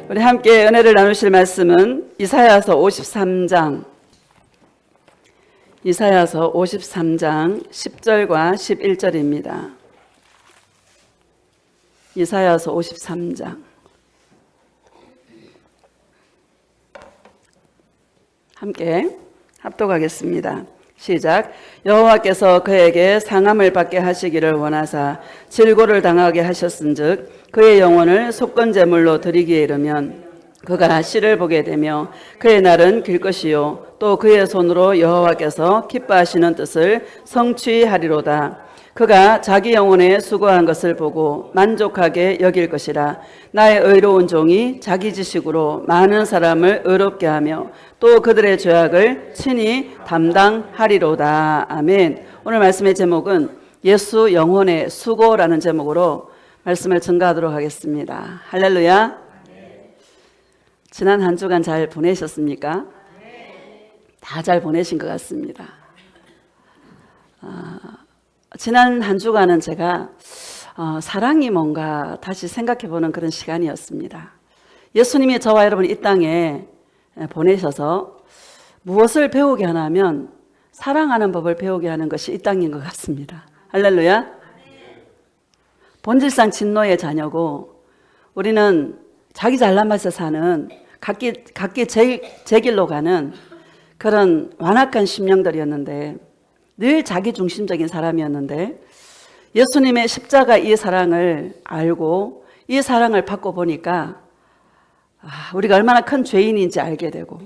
우리 함께 은혜를 나누실 말씀은 이사야서 53장 10절과 11절입니다. 이사야서 53장 함께 합독하겠습니다. 시작. 여호와께서 그에게 상함을 받게 하시기를 원하사 질고를 당하게 하셨은즉 그의 영혼을 속건제물로 드리기에 이르면 그가 씨를 보게 되며 그의 날은 길 것이요 또 그의 손으로 여호와께서 기뻐하시는 뜻을 성취하리로다. 그가 자기 영혼에 수고한 것을 보고 만족하게 여길 것이라. 나의 의로운 종이 자기 지식으로 많은 사람을 의롭게 하며 또 그들의 죄악을 친히 담당하리로다. 아멘. 오늘 말씀의 제목은 예수 영혼의 수고라는 제목으로 말씀을 증거하도록 하겠습니다. 할렐루야. 지난 한 주간 잘 보내셨습니까? 다 잘 보내신 것 같습니다. 지난 한 주간은 제가 사랑이 뭔가 다시 생각해보는 그런 시간이었습니다. 예수님이 저와 여러분 이 땅에 보내셔서 무엇을 배우게 하냐면 사랑하는 법을 배우게 하는 것이 이 땅인 것 같습니다. 할렐루야. 본질상 진노의 자녀고 우리는 자기 잘난 맛에 사는 각기 제 길로 가는 그런 완악한 심령들이었는데 늘 자기 중심적인 사람이었는데 예수님의 십자가 이 사랑을 알고 이 사랑을 받고 보니까 우리가 얼마나 큰 죄인인지 알게 되고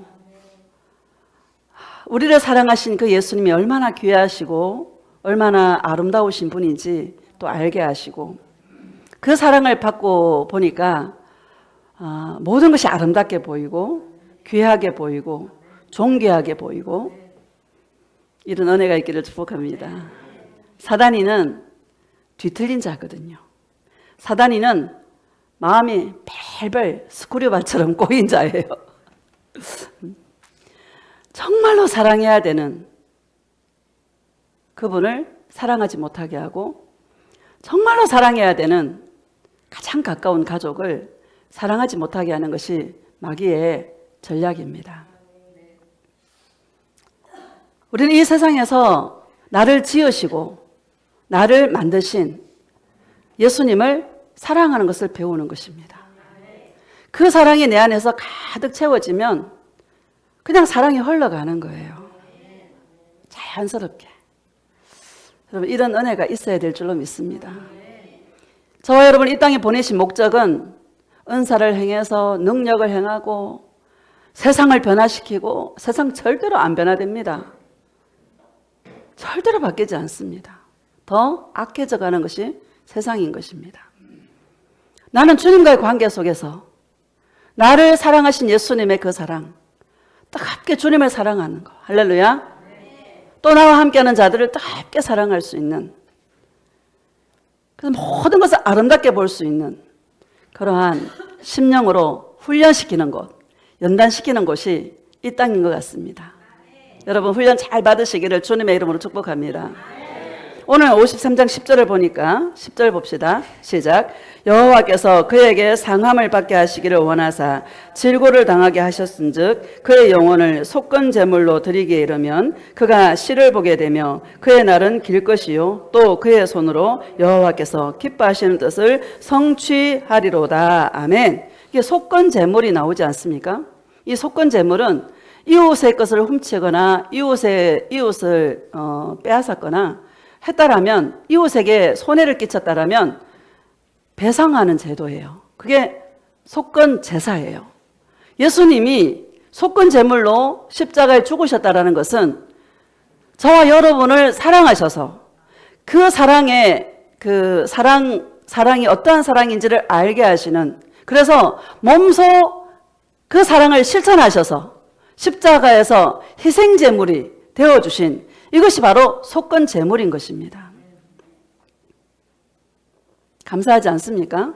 우리를 사랑하신 그 예수님이 얼마나 귀하시고 얼마나 아름다우신 분인지 또 알게 하시고 그 사랑을 받고 보니까 모든 것이 아름답게 보이고 귀하게 보이고 존귀하게 보이고 이런 은혜가 있기를 축복합니다. 사단이는 뒤틀린 자거든요. 사단이는 마음이 벨벨 스크류발처럼 꼬인 자예요. 정말로 사랑해야 되는 그분을 사랑하지 못하게 하고 정말로 사랑해야 되는 가장 가까운 가족을 사랑하지 못하게 하는 것이 마귀의 전략입니다. 우리는 이 세상에서 나를 지으시고 나를 만드신 예수님을 사랑하는 것을 배우는 것입니다. 그 사랑이 내 안에서 가득 채워지면 그냥 사랑이 흘러가는 거예요. 자연스럽게. 여러분 이런 은혜가 있어야 될 줄로 믿습니다. 저와 여러분 이 땅에 보내신 목적은 은사를 행해서 능력을 행하고 세상을 변화시키고 세상 절대로 안 변화됩니다. 절대로 바뀌지 않습니다. 더 악해져 가는 것이 세상인 것입니다. 나는 주님과의 관계 속에서 나를 사랑하신 예수님의 그 사랑, 뜨겁게 주님을 사랑하는 거. 할렐루야. 또 나와 함께하는 자들을 뜨겁게 사랑할 수 있는, 그래서 모든 것을 아름답게 볼 수 있는 그러한 심령으로 훈련시키는 곳, 연단시키는 곳이 이 땅인 것 같습니다. 여러분 훈련 잘 받으시기를 주님의 이름으로 축복합니다. 오늘 53장 10절을 보니까 10절 봅시다. 시작. 여호와께서 그에게 상함을 받게 하시기를 원하사 질고를 당하게 하셨은즉 그의 영혼을 속건제물로 드리기에 이르면 그가 씨를 보게 되며 그의 날은 길 것이요 또 그의 손으로 여호와께서 기뻐하시는 뜻을 성취하리로다. 아멘. 이게 속건제물이 나오지 않습니까? 이 속건제물은 이웃의 것을 훔치거나 이웃을 빼앗았거나 했다라면, 이웃에게 손해를 끼쳤다라면 배상하는 제도예요. 그게 속건제사예요. 예수님이 속건제물로 십자가에 죽으셨다라는 것은 저와 여러분을 사랑하셔서 그 사랑이 어떠한 사랑인지를 알게 하시는, 그래서 몸소 그 사랑을 실천하셔서 십자가에서 희생제물이 되어주신, 이것이 바로 속건제물인 것입니다. 감사하지 않습니까?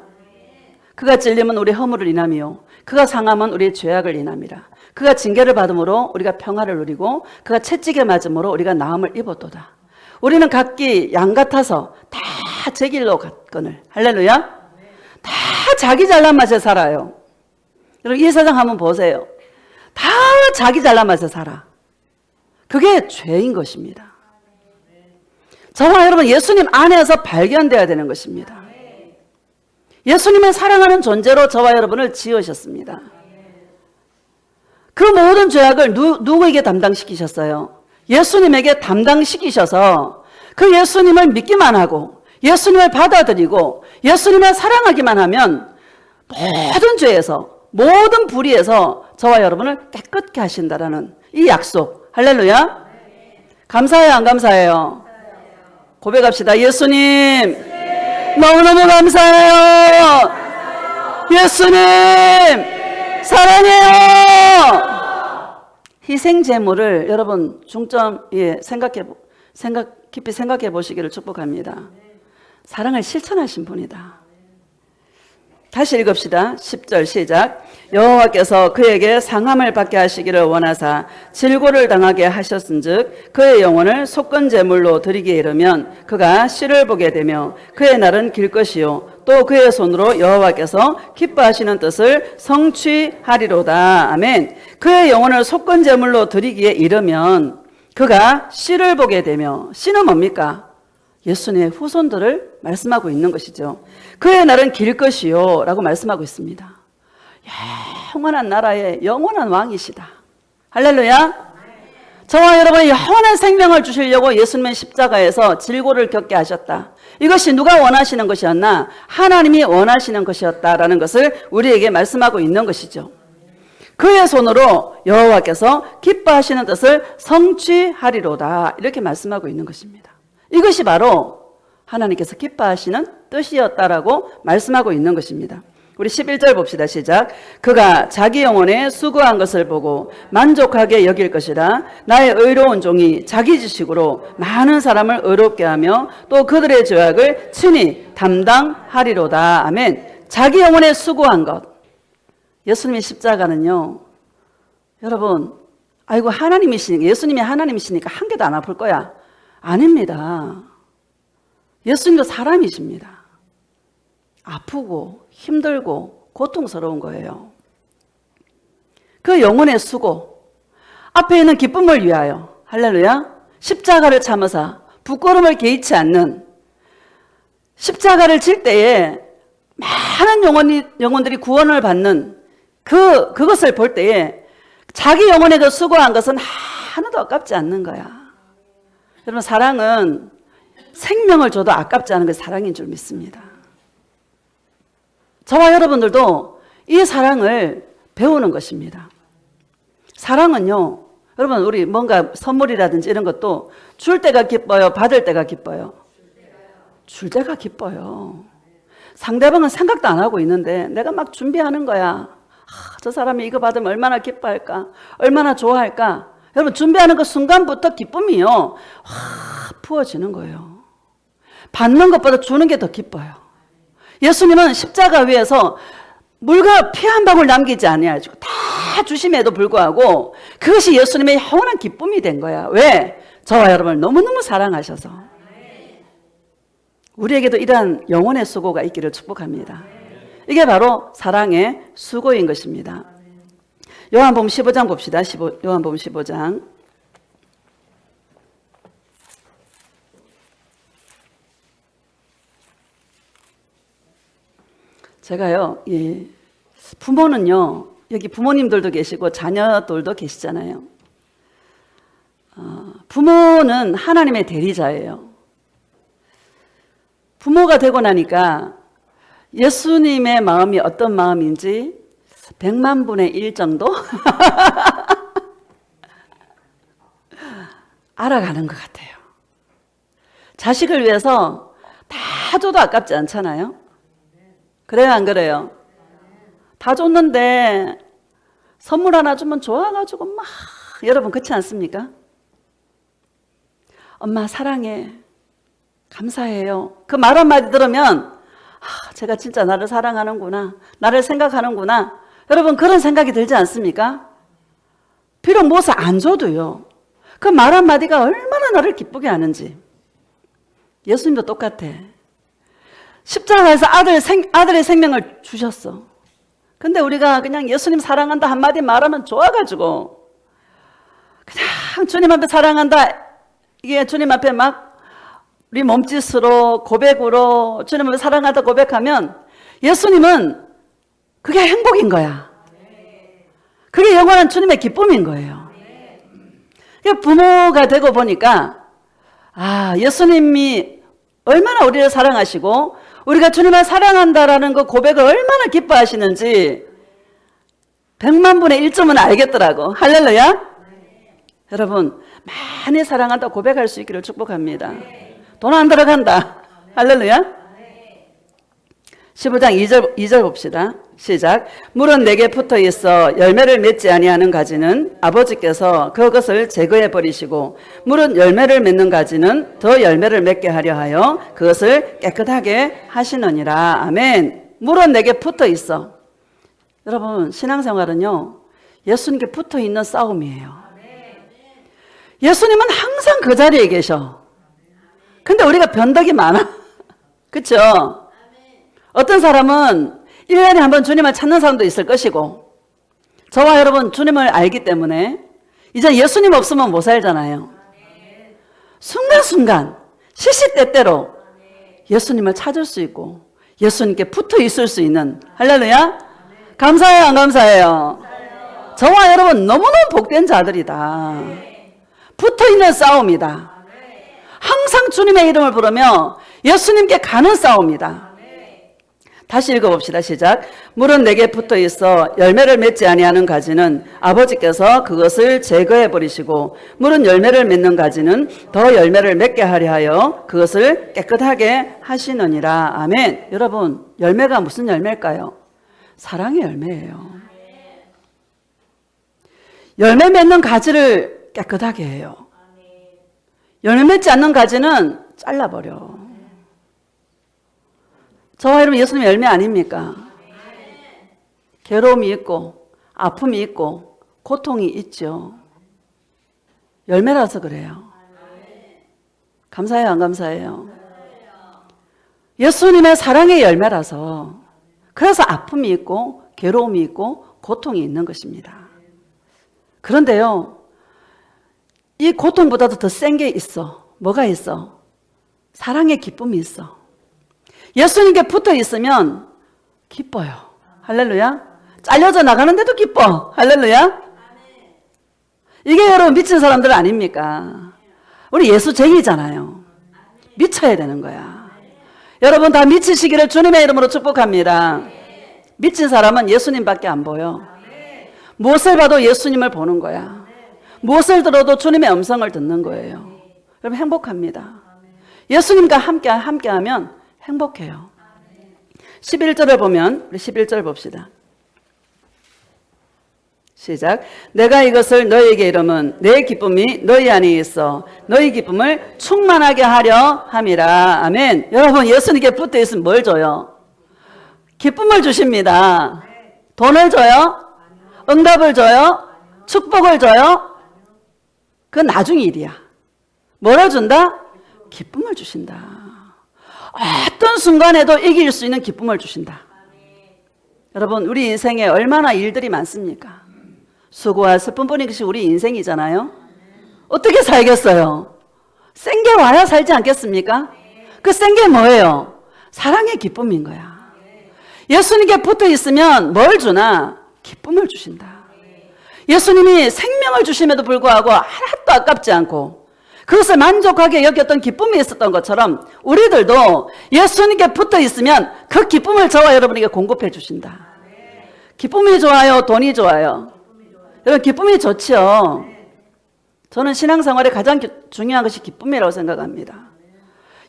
그가 찔림은 우리 허물을 인함이요 그가 상함은 우리의 죄악을 인함이라. 그가 징계를 받음으로 우리가 평화를 누리고 그가 채찍에 맞음으로 우리가 나음을 입었도다. 우리는 각기 양 같아서 다 제 길로 갔거늘. 할렐루야. 다 자기 잘난 맛에 살아요. 여러분 이 세상 한번 보세요. 다 자기 잘나면서 살아. 그게 죄인 것입니다. 저와 여러분 예수님 안에서 발견되어야 되는 것입니다. 예수님은 사랑하는 존재로 저와 여러분을 지으셨습니다. 그 모든 죄악을 누구에게 담당시키셨어요? 예수님에게 담당시키셔서 그 예수님을 믿기만 하고 예수님을 받아들이고 예수님을 사랑하기만 하면 모든 죄에서 모든 불의에서 저와 여러분을 깨끗게 하신다라는 이 약속. 할렐루야. 감사해요 안 감사해요? 고백합시다. 예수님 너무너무 감사해요. 예수님 사랑해요. 희생 제물을 여러분 중점에 깊이 생각해 보시기를 축복합니다. 사랑을 실천하신 분이다. 다시 읽읍시다. 10절 시작. 여호와께서 그에게 상함을 받게 하시기를 원하사 질고를 당하게 하셨은즉 그의 영혼을 속건 제물로 드리기에 이르면 그가 씨를 보게 되며 그의 날은 길 것이요 또 그의 손으로 여호와께서 기뻐하시는 뜻을 성취하리로다. 아멘. 그의 영혼을 속건 제물로 드리기에 이르면 그가 씨를 보게 되며, 씨는 뭡니까? 예수님의 후손들을 말씀하고 있는 것이죠. 그의 날은 길 것이요 라고 말씀하고 있습니다. 영원한 나라의 영원한 왕이시다. 할렐루야. 저와 여러분의 영원한 생명을 주시려고 예수님은 십자가에서 질고를 겪게 하셨다. 이것이 누가 원하시는 것이었나? 하나님이 원하시는 것이었다라는 것을 우리에게 말씀하고 있는 것이죠. 그의 손으로 여호와께서 기뻐하시는 뜻을 성취하리로다. 이렇게 말씀하고 있는 것입니다. 이것이 바로 하나님께서 기뻐하시는 뜻이었다라고 말씀하고 있는 것입니다. 우리 11절 봅시다. 시작. 그가 자기 영혼에 수고한 것을 보고 만족하게 여길 것이라. 나의 의로운 종이 자기 지식으로 많은 사람을 의롭게 하며 또 그들의 죄악을 친히 담당하리로다. 아멘. 자기 영혼에 수고한 것. 예수님의 십자가는요, 여러분, 아이고 하나님이시니까, 예수님이 하나님이시니까 한 개도 안 아플 거야. 아닙니다. 예수님도 사람이십니다. 아프고 힘들고 고통스러운 거예요. 그 영혼의 수고, 앞에 있는 기쁨을 위하여, 할렐루야, 십자가를 참으사 부끄러움을 개의치 않는, 십자가를 질 때에 많은 영혼들이 구원을 받는 그것을 볼 때에 자기 영혼에 그 수고한 것은 하나도 아깝지 않는 거야. 여러분, 사랑은 생명을 줘도 아깝지 않은 것이 사랑인 줄 믿습니다. 저와 여러분들도 이 사랑을 배우는 것입니다. 사랑은요, 여러분, 우리 뭔가 선물이라든지 이런 것도 줄 때가 기뻐요? 받을 때가 기뻐요? 줄 때가 기뻐요. 상대방은 생각도 안 하고 있는데 내가 막 준비하는 거야. 저 사람이 이거 받으면 얼마나 기뻐할까? 얼마나 좋아할까? 여러분, 준비하는 그 순간부터 기쁨이요, 부어지는 거예요. 받는 것보다 주는 게 더 기뻐요. 예수님은 십자가 위에서 물과 피 한 방울 남기지 아니하시고 다 주심에도 불구하고 그것이 예수님의 영원한 기쁨이 된 거야. 왜? 저와 여러분을 너무너무 사랑하셔서. 우리에게도 이러한 영혼의 수고가 있기를 축복합니다. 이게 바로 사랑의 수고인 것입니다. 요한복음 15장 봅시다. 요한복음 15장. 제가요, 부모는요, 여기 부모님들도 계시고 자녀들도 계시잖아요. 부모는 하나님의 대리자예요. 부모가 되고 나니까 예수님의 마음이 어떤 마음인지 100만 분의 1 정도 알아가는 것 같아요. 자식을 위해서 다 줘도 아깝지 않잖아요. 그래요, 안 그래요? 다 줬는데 선물 하나 주면 좋아가지고 막, 여러분 그렇지 않습니까? 엄마 사랑해, 감사해요. 그 말 한마디 들으면 제가 진짜 나를 사랑하는구나, 나를 생각하는구나. 여러분 그런 생각이 들지 않습니까? 비록 무엇을 안 줘도요, 그 말 한마디가 얼마나 나를 기쁘게 하는지. 예수님도 똑같아. 십자가에서 아들의 생명을 주셨어. 근데 우리가 그냥 예수님 사랑한다 한마디 말하면 좋아가지고 그냥 주님 앞에 사랑한다 이게 주님 앞에 막 우리 몸짓으로 고백으로 주님 앞에 사랑한다 고백하면 예수님은 그게 행복인 거야. 그게 영원한 주님의 기쁨인 거예요. 부모가 되고 보니까 예수님이 얼마나 우리를 사랑하시고 우리가 주님을 사랑한다라는 그 고백을 얼마나 기뻐하시는지 100만 분의 1점은 알겠더라고. 할렐루야. 여러분 많이 사랑한다 고백할 수 있기를 축복합니다. 돈 안 들어간다. 할렐루야. 15장 2절 봅시다. 시작. 물은 내게 붙어 있어 열매를 맺지 아니하는 가지는 아버지께서 그것을 제거해 버리시고 물은 열매를 맺는 가지는 더 열매를 맺게 하려 하여 그것을 깨끗하게 하시느니라. 아멘. 물은 내게 붙어 있어. 여러분 신앙생활은요 예수님께 붙어 있는 싸움이에요. 예수님은 항상 그 자리에 계셔. 근데 우리가 변덕이 많아. 그렇죠? 어떤 사람은 1년에 한 번 주님을 찾는 사람도 있을 것이고 저와 여러분 주님을 알기 때문에 이제 예수님 없으면 못 살잖아요. 순간순간 시시때때로 예수님을 찾을 수 있고 예수님께 붙어 있을 수 있는 할렐루야. 감사해요 안 감사해요? 저와 여러분 너무너무 복된 자들이다. 붙어있는 싸움이다. 항상 주님의 이름을 부르며 예수님께 가는 싸움이다. 다시 읽어봅시다. 시작. 물은 내게 붙어 있어 열매를 맺지 아니하는 가지는 아버지께서 그것을 제거해 버리시고 물은 열매를 맺는 가지는 더 열매를 맺게 하려 하여 그것을 깨끗하게 하시느니라. 아멘. 여러분 열매가 무슨 열매일까요? 사랑의 열매예요. 열매 맺는 가지를 깨끗하게 해요. 열매 맺지 않는 가지는 잘라버려. 저와 여러분 예수님 열매 아닙니까? 괴로움이 있고 아픔이 있고 고통이 있죠. 열매라서 그래요. 감사해요 안 감사해요? 예수님의 사랑의 열매라서 그래서 아픔이 있고 괴로움이 있고 고통이 있는 것입니다. 그런데요 이 고통보다도 더 센 게 있어. 뭐가 있어? 사랑의 기쁨이 있어. 예수님께 붙어 있으면 기뻐요. 할렐루야. 잘려져 나가는데도 기뻐. 할렐루야. 이게 여러분 미친 사람들 아닙니까? 우리 예수쟁이잖아요. 미쳐야 되는 거야. 여러분 다 미치시기를 주님의 이름으로 축복합니다. 미친 사람은 예수님밖에 안 보여. 무엇을 봐도 예수님을 보는 거야. 무엇을 들어도 주님의 음성을 듣는 거예요. 여러분 행복합니다. 예수님과 함께하면 행복해요. 11절을 보면 우리 11절 봅시다. 시작. 내가 이것을 너희에게 이름은 내 기쁨이 너희 안에 있어 너희 기쁨을 충만하게 하려 함이라. 아멘. 여러분 예수님께 붙어 있으면 뭘 줘요? 기쁨을 주십니다. 돈을 줘요? 응답을 줘요? 축복을 줘요? 그건 나중 일이야. 뭐를 준다? 기쁨을 주신다. 어떤 순간에도 이길 수 있는 기쁨을 주신다. 여러분 우리 인생에 얼마나 일들이 많습니까? 수고와 슬픔뿐인 것이 우리 인생이잖아요. 어떻게 살겠어요? 센 게 와야 살지 않겠습니까? 그 센 게 뭐예요? 사랑의 기쁨인 거야. 예수님께 붙어 있으면 뭘 주나? 기쁨을 주신다. 예수님이 생명을 주심에도 불구하고 하나도 아깝지 않고 그것을 만족하게 여겼던 기쁨이 있었던 것처럼 우리들도 예수님께 붙어 있으면 그 기쁨을 저와 여러분에게 공급해 주신다. 기쁨이 좋아요? 돈이 좋아요? 여러분 기쁨이 좋지요. 저는 신앙생활에 가장 중요한 것이 기쁨이라고 생각합니다.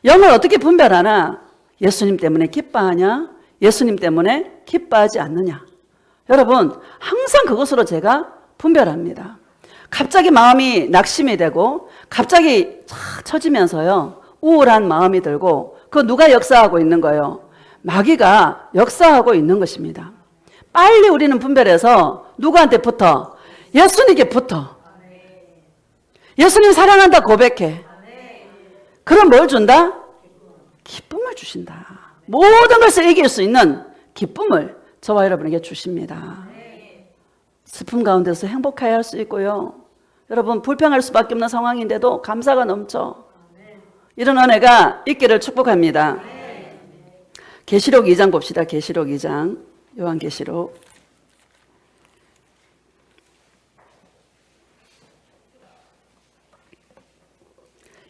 영을 어떻게 분별하나? 예수님 때문에 기뻐하냐? 예수님 때문에 기뻐하지 않느냐? 여러분 항상 그것으로 제가 분별합니다. 갑자기 마음이 낙심이 되고 갑자기 착 처지면서요 우울한 마음이 들고 그 누가 역사하고 있는 거예요? 마귀가 역사하고 있는 것입니다. 빨리 우리는 분별해서 누구한테 붙어? 예수님께 붙어. 예수님 사랑한다 고백해. 그럼 뭘 준다? 기쁨을 주신다. 모든 것을 이길 수 있는 기쁨을 저와 여러분에게 주십니다. 슬픔 가운데서 행복해야 할 수 있고요. 여러분 불평할 수밖에 없는 상황인데도 감사가 넘쳐 이런 은혜가 있기를 축복합니다. 계시록 2장 봅시다. 계시록 2장, 요한계시록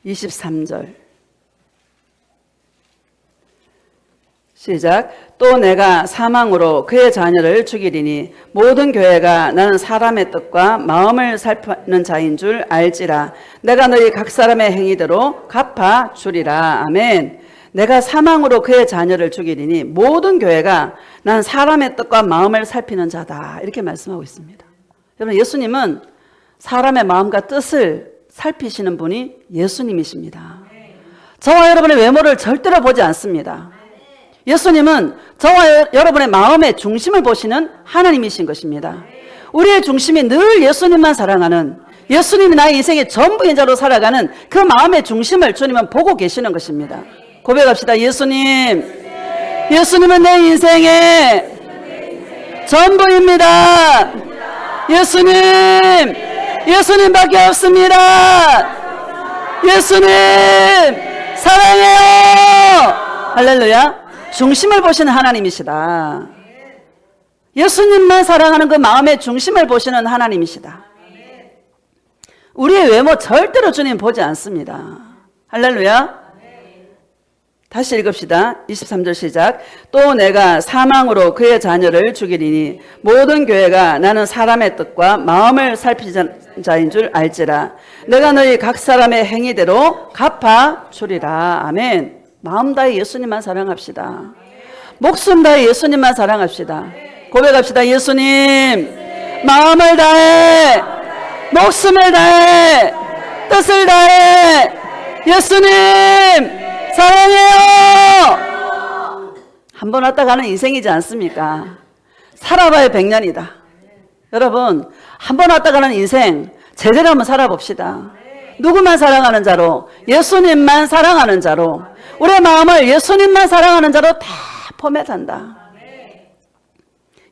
23절 시작. 또 내가 사망으로 그의 자녀를 죽이리니 모든 교회가 나는 사람의 뜻과 마음을 살피는 자인 줄 알지라. 내가 너희 각 사람의 행위대로 갚아 주리라. 아멘. 내가 사망으로 그의 자녀를 죽이리니 모든 교회가 나는 사람의 뜻과 마음을 살피는 자다. 이렇게 말씀하고 있습니다. 여러분 예수님은 사람의 마음과 뜻을 살피시는 분이 예수님이십니다. 저와 여러분의 외모를 절대로 보지 않습니다. 예수님은 저와 여러분의 마음의 중심을 보시는 하나님이신 것입니다. 우리의 중심이 늘 예수님만 사랑하는, 예수님이 나의 인생의 전부인 자로 살아가는 그 마음의 중심을 주님은 보고 계시는 것입니다. 고백합시다. 예수님은 내 인생의 전부입니다. 예수님밖에 없습니다. 예수님 사랑해요. 할렐루야. 중심을 보시는 하나님이시다. 예수님만 사랑하는 그 마음의 중심을 보시는 하나님이시다. 우리의 외모 절대로 주님 보지 않습니다. 할렐루야. 다시 읽읍시다. 23절 시작. 또 내가 사망으로 그의 자녀를 죽이리니 모든 교회가 나는 사람의 뜻과 마음을 살피는 자인 줄 알지라. 내가 너희 각 사람의 행위대로 갚아 주리라. 아멘. 마음 다해 예수님만 사랑합시다. 목숨 다해 예수님만 사랑합시다. 고백합시다. 예수님 마음을 다해 목숨을 다해 뜻을 다해 예수님 사랑해요. 한 번 왔다 가는 인생이지 않습니까? 살아봐야 100년이다. 여러분 한 번 왔다 가는 인생 제대로 한번 살아봅시다. 누구만 사랑하는 자로? 예수님만 사랑하는 자로, 우리의 마음을 예수님만 사랑하는 자로 다 포맷한다.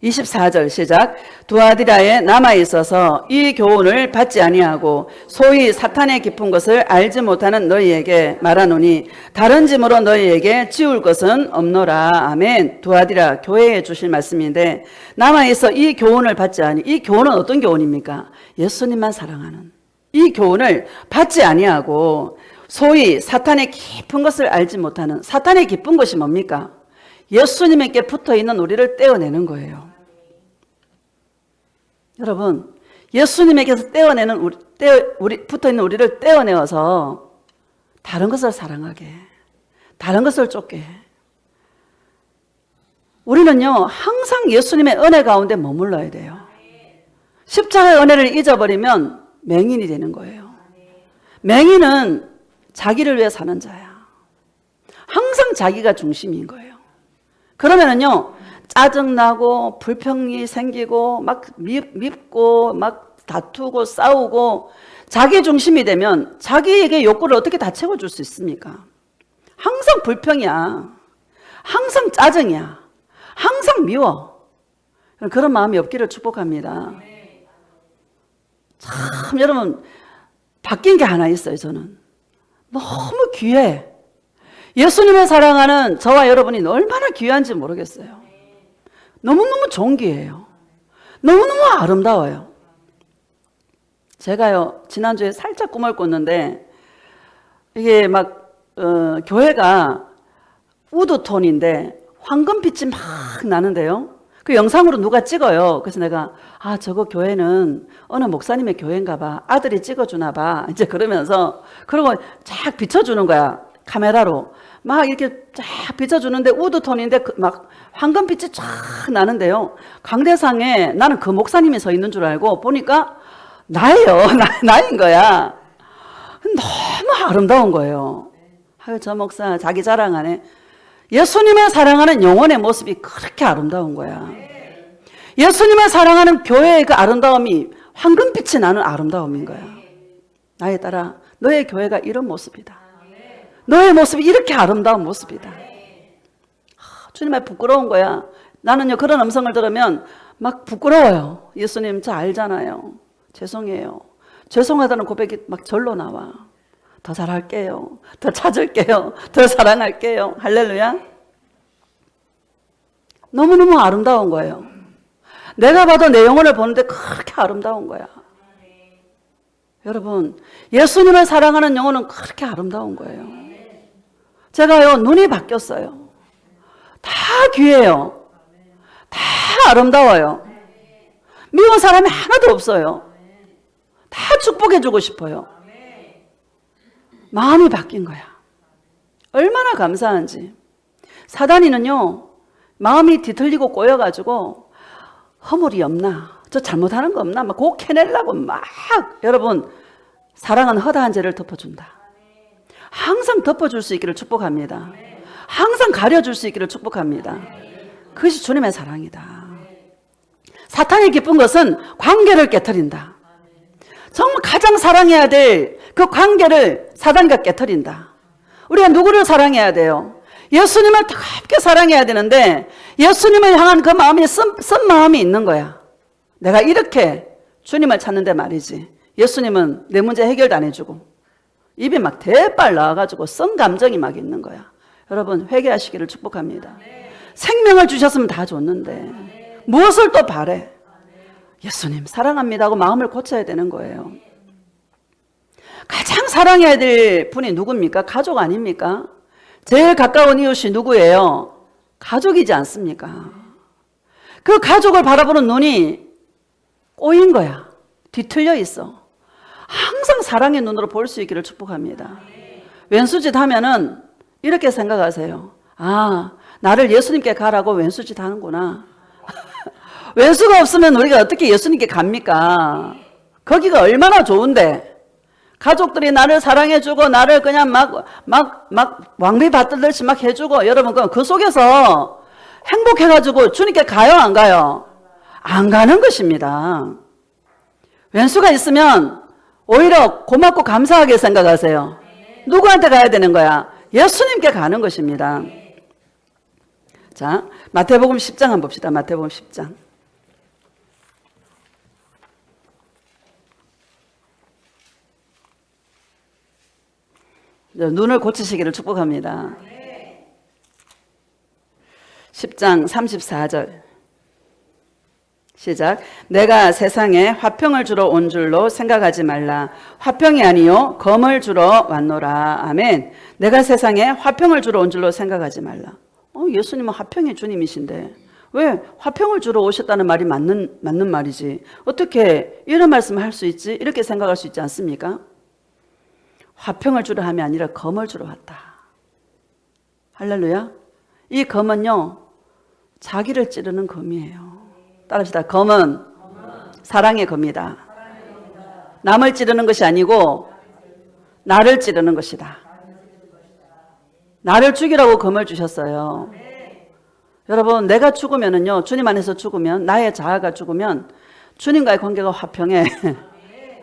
24절 시작. 두아디라에 남아있어서 이 교훈을 받지 아니하고 소위 사탄의 깊은 것을 알지 못하는 너희에게 말하노니 다른 짐으로 너희에게 지울 것은 없노라. 아멘. 두아디라 교회에 주실 말씀인데 남아있어 이 교훈을 받지 아니, 이 교훈은 어떤 교훈입니까? 예수님만 사랑하는 이 교훈을 받지 아니하고 소위 사탄의 깊은 것을 알지 못하는, 사탄의 깊은 것이 뭡니까? 예수님에게 붙어있는 우리를 떼어내는 거예요. 여러분 예수님에게서 떼어내는 붙어있는 우리를 떼어내어서 다른 것을 사랑하게, 다른 것을 쫓게 해. 우리는요 항상 예수님의 은혜 가운데 머물러야 돼요. 십자가의 은혜를 잊어버리면 맹인이 되는 거예요. 맹인은 자기를 위해 사는 자야. 항상 자기가 중심인 거예요. 그러면은요 짜증나고 불평이 생기고 막 밉고 막 다투고 싸우고 자기 중심이 되면 자기에게 욕구를 어떻게 다 채워줄 수 있습니까? 항상 불평이야. 항상 짜증이야. 항상 미워. 그런 마음이 없기를 축복합니다. 참 여러분 바뀐 게 하나 있어요. 저는 너무 귀해. 예수님을 사랑하는 저와 여러분이 얼마나 귀한지 모르겠어요. 너무너무 존귀해요. 너무너무 아름다워요. 제가요 지난주에 살짝 꿈을 꿨는데 이게 막 교회가 우드톤인데 황금빛이 막 나는데요. 그 영상으로 누가 찍어요. 그래서 내가 저거 교회는 어느 목사님의 교회인가 봐. 아들이 찍어주나 봐. 이제 그러면서 그러고 쫙 비춰주는 거야. 카메라로 막 이렇게 쫙 비춰주는데 우드톤인데 막 황금빛이 쫙 나는데요. 강대상에 나는 그 목사님이 서 있는 줄 알고 보니까 나예요. 나인 거야. 너무 아름다운 거예요. 아유 저 목사 자기 자랑하네. 예수님을 사랑하는 영혼의 모습이 그렇게 아름다운 거야. 예수님을 사랑하는 교회의 그 아름다움이 황금빛이 나는 아름다움인 거야. 나에 따라 너의 교회가 이런 모습이다. 너의 모습이 이렇게 아름다운 모습이다. 주님 앞에 부끄러운 거야. 나는요, 그런 음성을 들으면 막 부끄러워요. 예수님, 저 알잖아요. 죄송해요. 죄송하다는 고백이 막 절로 나와. 더 잘할게요. 더 찾을게요. 더 사랑할게요. 할렐루야. 너무너무 아름다운 거예요. 내가 봐도 내 영혼을 보는데 그렇게 아름다운 거야. 여러분, 예수님을 사랑하는 영혼은 그렇게 아름다운 거예요. 제가요, 눈이 바뀌었어요. 다 귀해요. 다 아름다워요. 미운 사람이 하나도 없어요. 다 축복해주고 싶어요. 마음이 바뀐 거야. 얼마나 감사한지. 사단이는요, 마음이 뒤틀리고 꼬여가지고 허물이 없나, 저 잘못하는 거 없나 막 그거 캐내려고 막. 여러분, 사랑은 허다한 죄를 덮어준다. 항상 덮어줄 수 있기를 축복합니다. 항상 가려줄 수 있기를 축복합니다. 그것이 주님의 사랑이다. 사탄이 기쁜 것은 관계를 깨트린다. 정말 가장 사랑해야 될 그 관계를 사단과 깨트린다. 우리가 누구를 사랑해야 돼요? 예수님을 뜨겁게 사랑해야 되는데 예수님을 향한 그 마음이 쓴 마음이 있는 거야. 내가 이렇게 주님을 찾는데 말이지, 예수님은 내 문제 해결도 안 해주고 입이 막 대빨 나와가지고 쓴 감정이 막 있는 거야. 여러분, 회개하시기를 축복합니다. 생명을 주셨으면 다 줬는데 무엇을 또 바래? 예수님 사랑합니다 하고 마음을 고쳐야 되는 거예요. 가장 사랑해야 될 분이 누굽니까? 가족 아닙니까? 제일 가까운 이웃이 누구예요? 가족이지 않습니까? 그 가족을 바라보는 눈이 꼬인 거야. 뒤틀려 있어. 항상 사랑의 눈으로 볼 수 있기를 축복합니다. 왼수짓 하면은 이렇게 생각하세요. 아, 나를 예수님께 가라고 왼수짓 하는구나. 왼수가 없으면 우리가 어떻게 예수님께 갑니까? 거기가 얼마나 좋은데. 가족들이 나를 사랑해주고 나를 그냥 막 왕비 받들듯이 막 해주고, 여러분 그 속에서 행복해가지고 주님께 가요 안 가요? 안 가는 것입니다. 왼수가 있으면 오히려 고맙고 감사하게 생각하세요. 누구한테 가야 되는 거야? 예수님께 가는 것입니다. 자, 마태복음 10장 한번 봅시다. 마태복음 10장. 눈을 고치시기를 축복합니다. 10장 34절 시작. 내가 세상에 화평을 주러 온 줄로 생각하지 말라. 화평이 아니요 검을 주러 왔노라. 아멘. 내가 세상에 화평을 주러 온 줄로 생각하지 말라. 예수님은 화평의 주님이신데 왜 화평을 주러 오셨다는 말이 맞는 말이지, 어떻게 이런 말씀을 할 수 있지? 이렇게 생각할 수 있지 않습니까? 화평을 주러 함이 아니라 검을 주러 왔다. 할렐루야. 이 검은요, 자기를 찌르는 검이에요. 따라합시다. 검은 사랑의 검이다. 남을 찌르는 것이 아니고 나를 찌르는 것이다. 나를 죽이라고 검을 주셨어요. 여러분, 내가 죽으면은요, 주님 안에서 죽으면, 나의 자아가 죽으면 주님과의 관계가 화평해.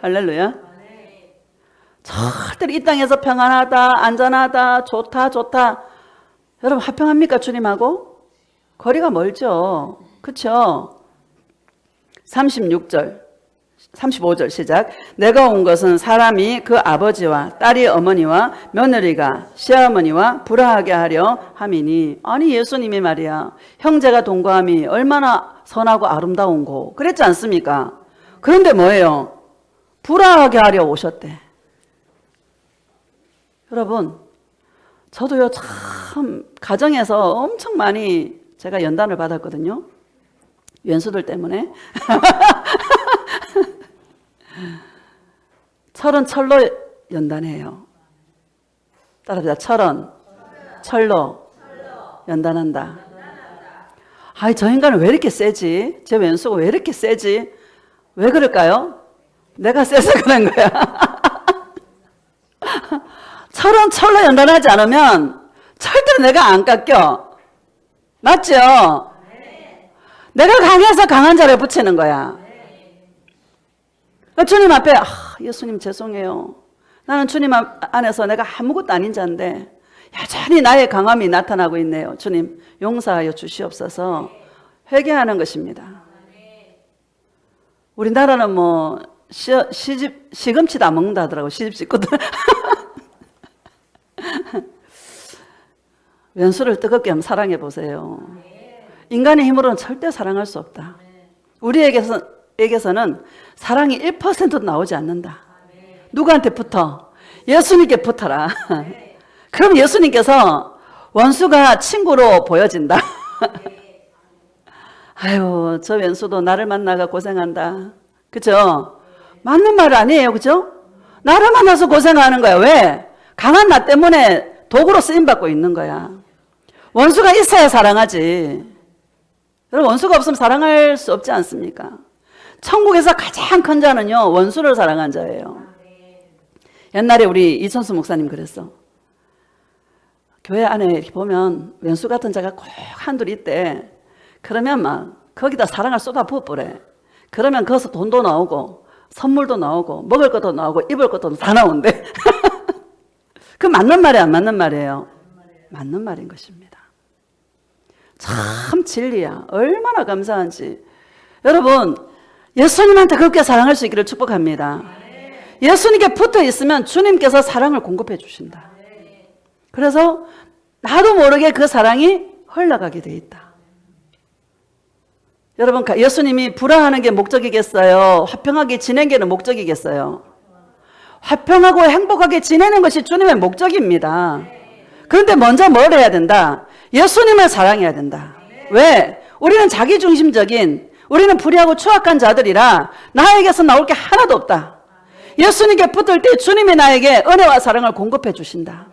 할렐루야. 절대로 이 땅에서 평안하다, 안전하다, 좋다. 여러분, 화평합니까? 주님하고? 거리가 멀죠. 그렇죠? 35절 시작. 내가 온 것은 사람이 그 아버지와 딸이 어머니와 며느리가 시어머니와 불화하게 하려 함이니. 아니, 예수님이 말이야, 형제가 동거함이 얼마나 선하고 아름다운고 그랬지 않습니까? 그런데 뭐예요? 불화하게 하려 오셨대. 여러분, 저도요, 참 가정에서 엄청 많이 제가 연단을 받았거든요. 왼수들 때문에. 철은 철로 연단해요. 따라합시다. 철은 철로 연단한다. 아이, 저 인간은 왜 이렇게 세지? 제 왼수가 왜 이렇게 세지? 왜 그럴까요? 내가 세서 그런 거야. 철은 철로 연단하지 않으면 절대로 내가 안 깎여. 맞죠? 내가 강해서 강한 자를 붙이는 거야. 주님 앞에, 예수님 죄송해요. 나는 주님 안에서 내가 아무것도 아닌 자인데 여전히 나의 강함이 나타나고 있네요. 주님 용서하여 주시옵소서. 회개하는 것입니다. 우리나라는 뭐 시금치 다 먹는다 하더라고. 시집 식구들. 왼수를 뜨겁게 한번 사랑해 보세요. 인간의 힘으로는 절대 사랑할 수 없다. 우리에게서는 사랑이 1%도 나오지 않는다. 누구한테 붙어? 예수님께 붙어라. 그럼 예수님께서 원수가 친구로 보여진다. 아유, 저 왼수도 나를 만나가 고생한다. 그죠? 맞는 말 아니에요. 그죠? 나를 만나서 고생하는 거야. 왜? 강한 나 때문에 도구로 쓰임받고 있는 거야. 원수가 있어야 사랑하지. 여러분, 원수가 없으면 사랑할 수 없지 않습니까? 천국에서 가장 큰 자는요, 원수를 사랑한 자예요. 옛날에 우리 이천수 목사님 그랬어. 교회 안에 이렇게 보면 왼수 같은 자가 꼭 한둘 있대. 그러면 막 거기다 사랑을 쏟아 부어버려. 그러면 거기서 돈도 나오고 선물도 나오고 먹을 것도 나오고 입을 것도 다 나온대. 그 맞는 말이 안 맞는 말이에요? 맞는 말인 것입니다. 참 진리야. 얼마나 감사한지. 여러분, 예수님한테 그렇게 사랑할 수 있기를 축복합니다. 예수님께 붙어 있으면 주님께서 사랑을 공급해 주신다. 그래서 나도 모르게 그 사랑이 흘러가게 돼 있다. 여러분, 예수님이 불화하는 게 목적이겠어요? 화평하게 지내는 게 목적이겠어요? 화평하고 행복하게 지내는 것이 주님의 목적입니다. 그런데 먼저 뭘 해야 된다? 예수님을 사랑해야 된다. 왜? 우리는 자기중심적인, 우리는 불의하고 추악한 자들이라 나에게서 나올 게 하나도 없다. 예수님께 붙을 때 주님이 나에게 은혜와 사랑을 공급해 주신다.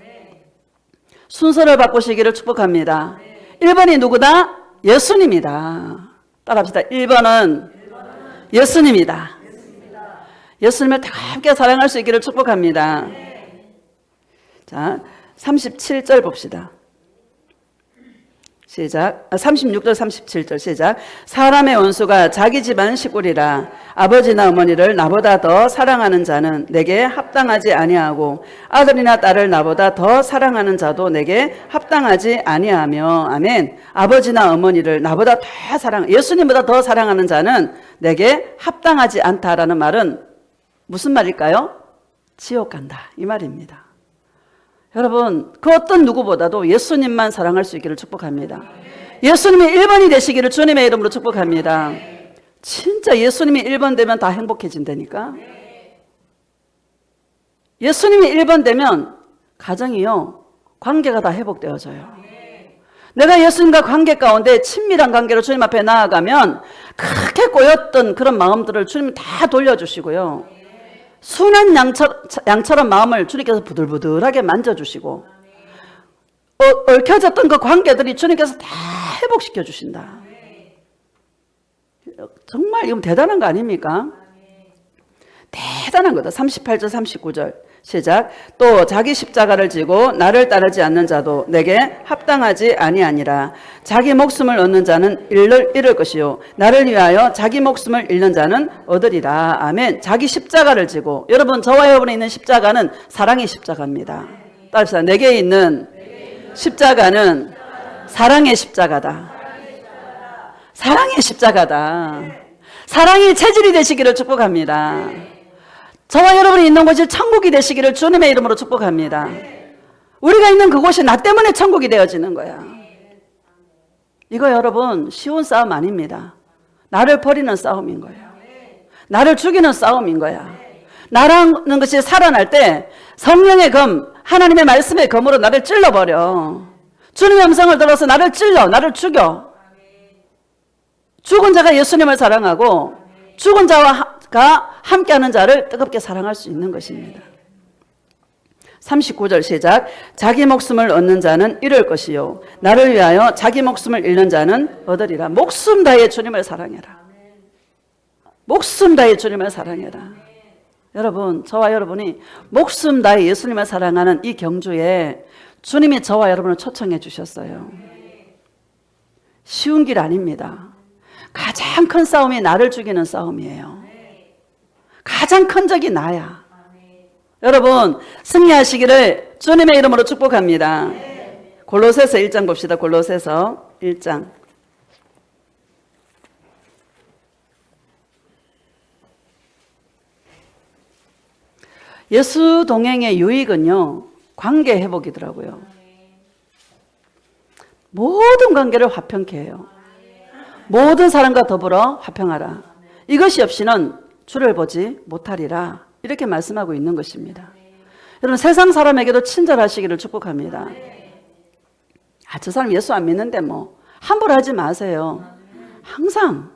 순서를 바꾸시기를 축복합니다. 1번이 누구다? 예수님이다. 따라합시다. 1번은 예수님이다. 예수님을 뜨겁게 사랑할 수 있기를 축복합니다. 자, 37절 봅시다. 시작. 36절 37절 시작. 사람의 원수가 자기 집안 식구리라. 아버지나 어머니를 나보다 더 사랑하는 자는 내게 합당하지 아니하고 아들이나 딸을 나보다 더 사랑하는 자도 내게 합당하지 아니하며. 아멘. 아버지나 어머니를 나보다 더 예수님보다 더 사랑하는 자는 내게 합당하지 않다라는 말은 무슨 말일까요? 지옥 간다 이 말입니다. 여러분, 그 어떤 누구보다도 예수님만 사랑할 수 있기를 축복합니다. 예수님이 1번이 되시기를 주님의 이름으로 축복합니다. 진짜 예수님이 1번 되면 다 행복해진다니까. 예수님이 1번 되면 가정이요, 관계가 다 회복되어져요. 내가 예수님과 관계 가운데 친밀한 관계로 주님 앞에 나아가면 크게 꼬였던 그런 마음들을 주님이 다 돌려주시고요. 순한 양처럼 마음을 주님께서 부들부들하게 만져주시고 얽혀졌던 그 관계들이 주님께서 다 회복시켜 주신다. 정말 이건 대단한 거 아닙니까? 대단한 거다. 38절 39절 시작. 또 자기 십자가를 지고 나를 따르지 않는 자도 내게 합당하지 아니하니라. 자기 목숨을 얻는 자는 잃을 것이요 나를 위하여 자기 목숨을 잃는 자는 얻으리라. 아멘. 자기 십자가를 지고, 여러분, 저와 여러분이 있는 십자가는 사랑의 십자가입니다. 따라합시다. 내게 있는 십자가는 사랑의 십자가다. 사랑의 십자가다. 사랑이 체질이 되시기를 축복합니다. 저와 여러분이 있는 곳이 천국이 되시기를 주님의 이름으로 축복합니다. 우리가 있는 그곳이 나 때문에 천국이 되어지는 거야. 이거 여러분 쉬운 싸움 아닙니다. 나를 버리는 싸움인 거예요. 나를 죽이는 싸움인 거야. 나라는 것이 살아날 때 성령의 검, 하나님의 말씀의 검으로 나를 찔러버려. 주님의 음성을 들어서 나를 찔러, 나를 죽여. 죽은 자가 예수님을 사랑하고 죽은 자와 함께하는 자를 뜨겁게 사랑할 수 있는 것입니다. 39절 시작. 자기 목숨을 얻는 자는 잃을 것이요 나를 위하여 자기 목숨을 잃는 자는 얻으리라. 목숨 다해 주님을 사랑해라. 목숨 다해 주님을 사랑해라. 여러분, 저와 여러분이 목숨 다해 예수님을 사랑하는 이 경주에 주님이 저와 여러분을 초청해 주셨어요. 쉬운 길 아닙니다. 가장 큰 싸움이 나를 죽이는 싸움이에요. 가장 큰 적이 나야. 여러분, 승리하시기를 주님의 이름으로 축복합니다. 골로새서 1장 봅시다. 골로새서 1장 예수 동행의 유익은요, 관계 회복이더라고요. 모든 관계를 화평케 해요. 모든 사람과 더불어 화평하라. 이것이 없이는 주를 보지 못하리라. 이렇게 말씀하고 있는 것입니다. 여러분, 세상 사람에게도 친절하시기를 축복합니다. 저 사람 예수 안 믿는데 뭐 함부로 하지 마세요. 항상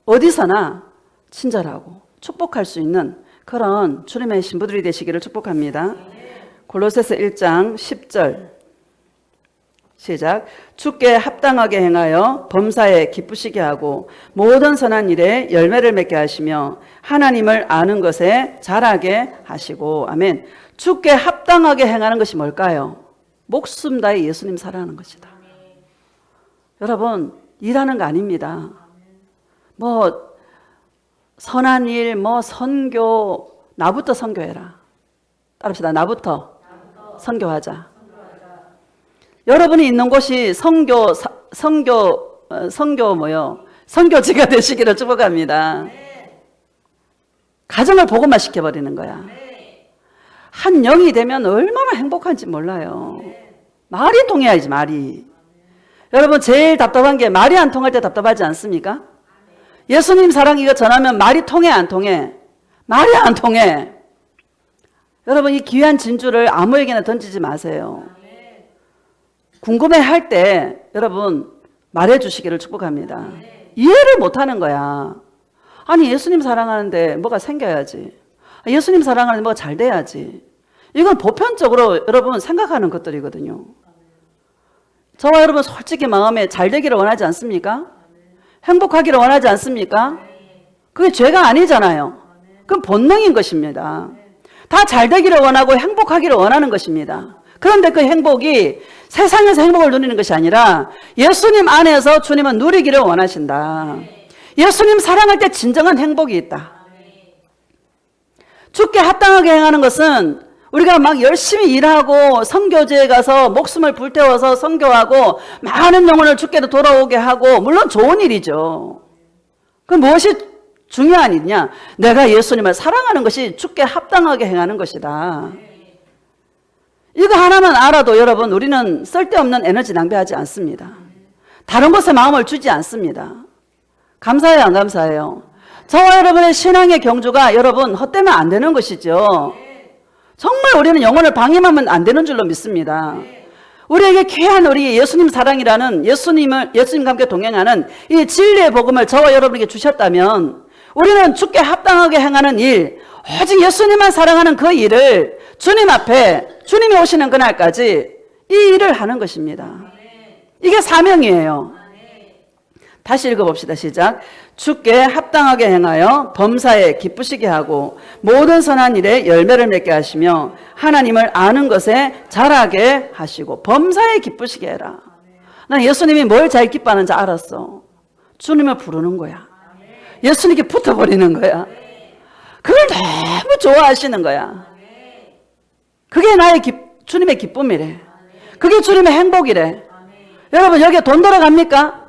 어디서나 친절하고 축복할 수 있는 그런 주님의 신부들이 되시기를 축복합니다. 골로새서 1장 10절 시작. 주께 합당하게 행하여 범사에 기쁘시게 하고 모든 선한 일에 열매를 맺게 하시며 하나님을 아는 것에 자라게 하시고. 아멘. 주께 합당하게 행하는 것이 뭘까요? 목숨 다해 예수님 사랑하는 것이다. 여러분, 일하는 거 아닙니다. 뭐 선한 일, 뭐 선교, 나부터 선교해라. 따릅시다. 나부터 선교하자. 여러분이 있는 곳이 선교지가 되시기를 축복합니다. 가정을 복음화 시켜버리는 거야. 한 영이 되면 얼마나 행복한지 몰라요. 말이 통해야지, 말이. 여러분, 제일 답답한 게 말이 안 통할 때 답답하지 않습니까? 예수님 사랑 이거 전하면 말이 통해, 안 통해? 말이 안 통해. 여러분, 이 귀한 진주를 아무에게나 던지지 마세요. 궁금해할 때 여러분 말해 주시기를 축복합니다. 이해를 못하는 거야. 아니, 예수님 사랑하는데 뭐가 생겨야지. 예수님 사랑하는데 뭐가 잘 돼야지. 이건 보편적으로 여러분 생각하는 것들이거든요. 저와 여러분 솔직히 마음에 잘 되기를 원하지 않습니까? 행복하기를 원하지 않습니까? 그게 죄가 아니잖아요. 그건 본능인 것입니다. 다 잘 되기를 원하고 행복하기를 원하는 것입니다. 그런데 그 행복이 세상에서 행복을 누리는 것이 아니라 예수님 안에서 주님은 누리기를 원하신다. 예수님 사랑할 때 진정한 행복이 있다. 주께 합당하게 행하는 것은 우리가 막 열심히 일하고 선교지에 가서 목숨을 불태워서 선교하고 많은 영혼을 주께로 돌아오게 하고, 물론 좋은 일이죠. 그럼 무엇이 중요한 일이냐? 내가 예수님을 사랑하는 것이 주께 합당하게 행하는 것이다. 이거 하나만 알아도 여러분, 우리는 쓸데없는 에너지 낭비하지 않습니다. 다른 것에 마음을 주지 않습니다. 감사해요, 안 감사해요? 저와 여러분의 신앙의 경주가 여러분 헛되면 안 되는 것이죠. 정말 우리는 영혼을 방임하면 안 되는 줄로 믿습니다. 우리에게 귀한 우리 예수님 사랑이라는 예수님과 함께 동행하는 이 진리의 복음을 저와 여러분에게 주셨다면 우리는 주께 합당하게 행하는 일, 오직 예수님만 사랑하는 그 일을 주님 앞에 주님이 오시는 그날까지 이 일을 하는 것입니다. 이게 사명이에요. 다시 읽어봅시다. 시작. 주께 합당하게 행하여 범사에 기쁘시게 하고 모든 선한 일에 열매를 맺게 하시며 하나님을 아는 것에 자라게 하시고. 범사에 기쁘시게 해라. 난 예수님이 뭘 잘 기뻐하는지 알았어. 주님을 부르는 거야. 예수님께 붙어버리는 거야. 그걸 너무 좋아하시는 거야. 그게 나의 주님의 기쁨이래. 그게 주님의 행복이래. 여러분, 여기에 돈 들어갑니까?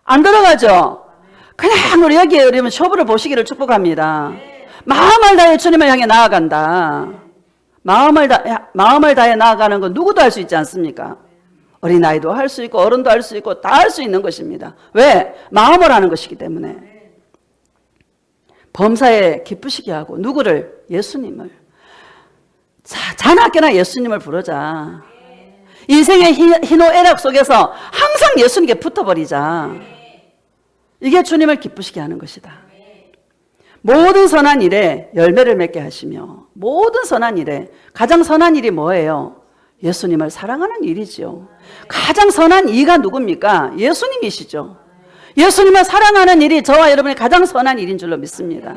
안 들어가죠? 그냥 우리 여기에 우리는 쇼부를 보시기를 축복합니다. 마음을 다해 주님을 향해 나아간다. 마음을 다해 나아가는 건 누구도 할 수 있지 않습니까? 어린아이도 할 수 있고 어른도 할 수 있고 다 할 수 있는 것입니다. 왜? 마음을 하는 것이기 때문에. 범사에 기쁘시게 하고 누구를? 예수님을. 자나깨나 예수님을 부르자. 인생의 희노애락 속에서 항상 예수님께 붙어버리자. 이게 주님을 기쁘시게 하는 것이다. 모든 선한 일에 열매를 맺게 하시며, 모든 선한 일에, 가장 선한 일이 뭐예요? 예수님을 사랑하는 일이죠. 가장 선한 이가 누굽니까? 예수님이시죠. 예수님을 사랑하는 일이 저와 여러분의 가장 선한 일인 줄로 믿습니다.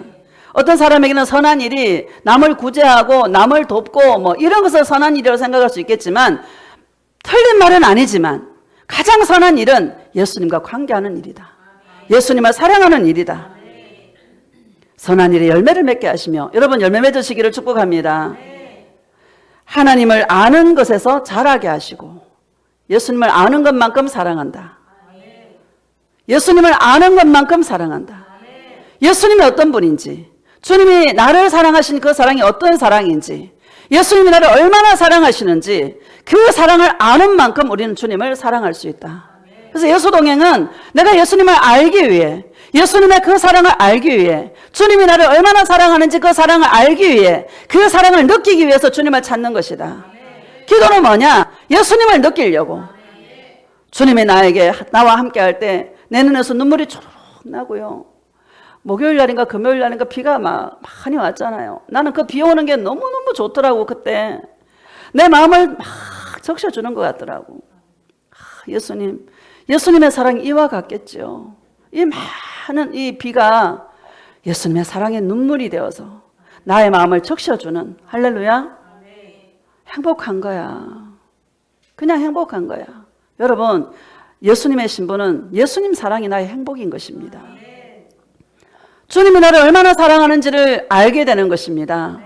어떤 사람에게는 선한 일이 남을 구제하고 남을 돕고 뭐 이런 것을 선한 일이라고 생각할 수 있겠지만, 틀린 말은 아니지만 가장 선한 일은 예수님과 관계하는 일이다. 예수님을 사랑하는 일이다. 선한 일에 열매를 맺게 하시며, 여러분 열매 맺으시기를 축복합니다. 하나님을 아는 것에서 자라게 하시고, 예수님을 아는 것만큼 사랑한다. 예수님을 아는 것만큼 사랑한다. 예수님이 어떤 분인지, 주님이 나를 사랑하신 그 사랑이 어떤 사랑인지, 예수님이 나를 얼마나 사랑하시는지 그 사랑을 아는 만큼 우리는 주님을 사랑할 수 있다. 그래서 예수동행은 내가 예수님을 알기 위해, 예수님의 그 사랑을 알기 위해, 주님이 나를 얼마나 사랑하는지 그 사랑을 알기 위해, 그 사랑을 느끼기 위해서 주님을 찾는 것이다. 기도는 뭐냐? 예수님을 느끼려고. 주님이 나와 함께 할 때 내 눈에서 눈물이 초록 나고요. 목요일 날인가 금요일 날인가 비가 많이 왔잖아요. 나는 그 비 오는 게 너무너무 좋더라고. 그때 내 마음을 막 적셔주는 것 같더라고. 예수님의 사랑이 이와 같겠죠. 이 많은 이 비가 예수님의 사랑의 눈물이 되어서 나의 마음을 적셔주는, 할렐루야, 행복한 거야. 그냥 행복한 거야. 여러분, 예수님의 신분은 예수님 사랑이 나의 행복인 것입니다. 주님이 나를 얼마나 사랑하는지를 알게 되는 것입니다.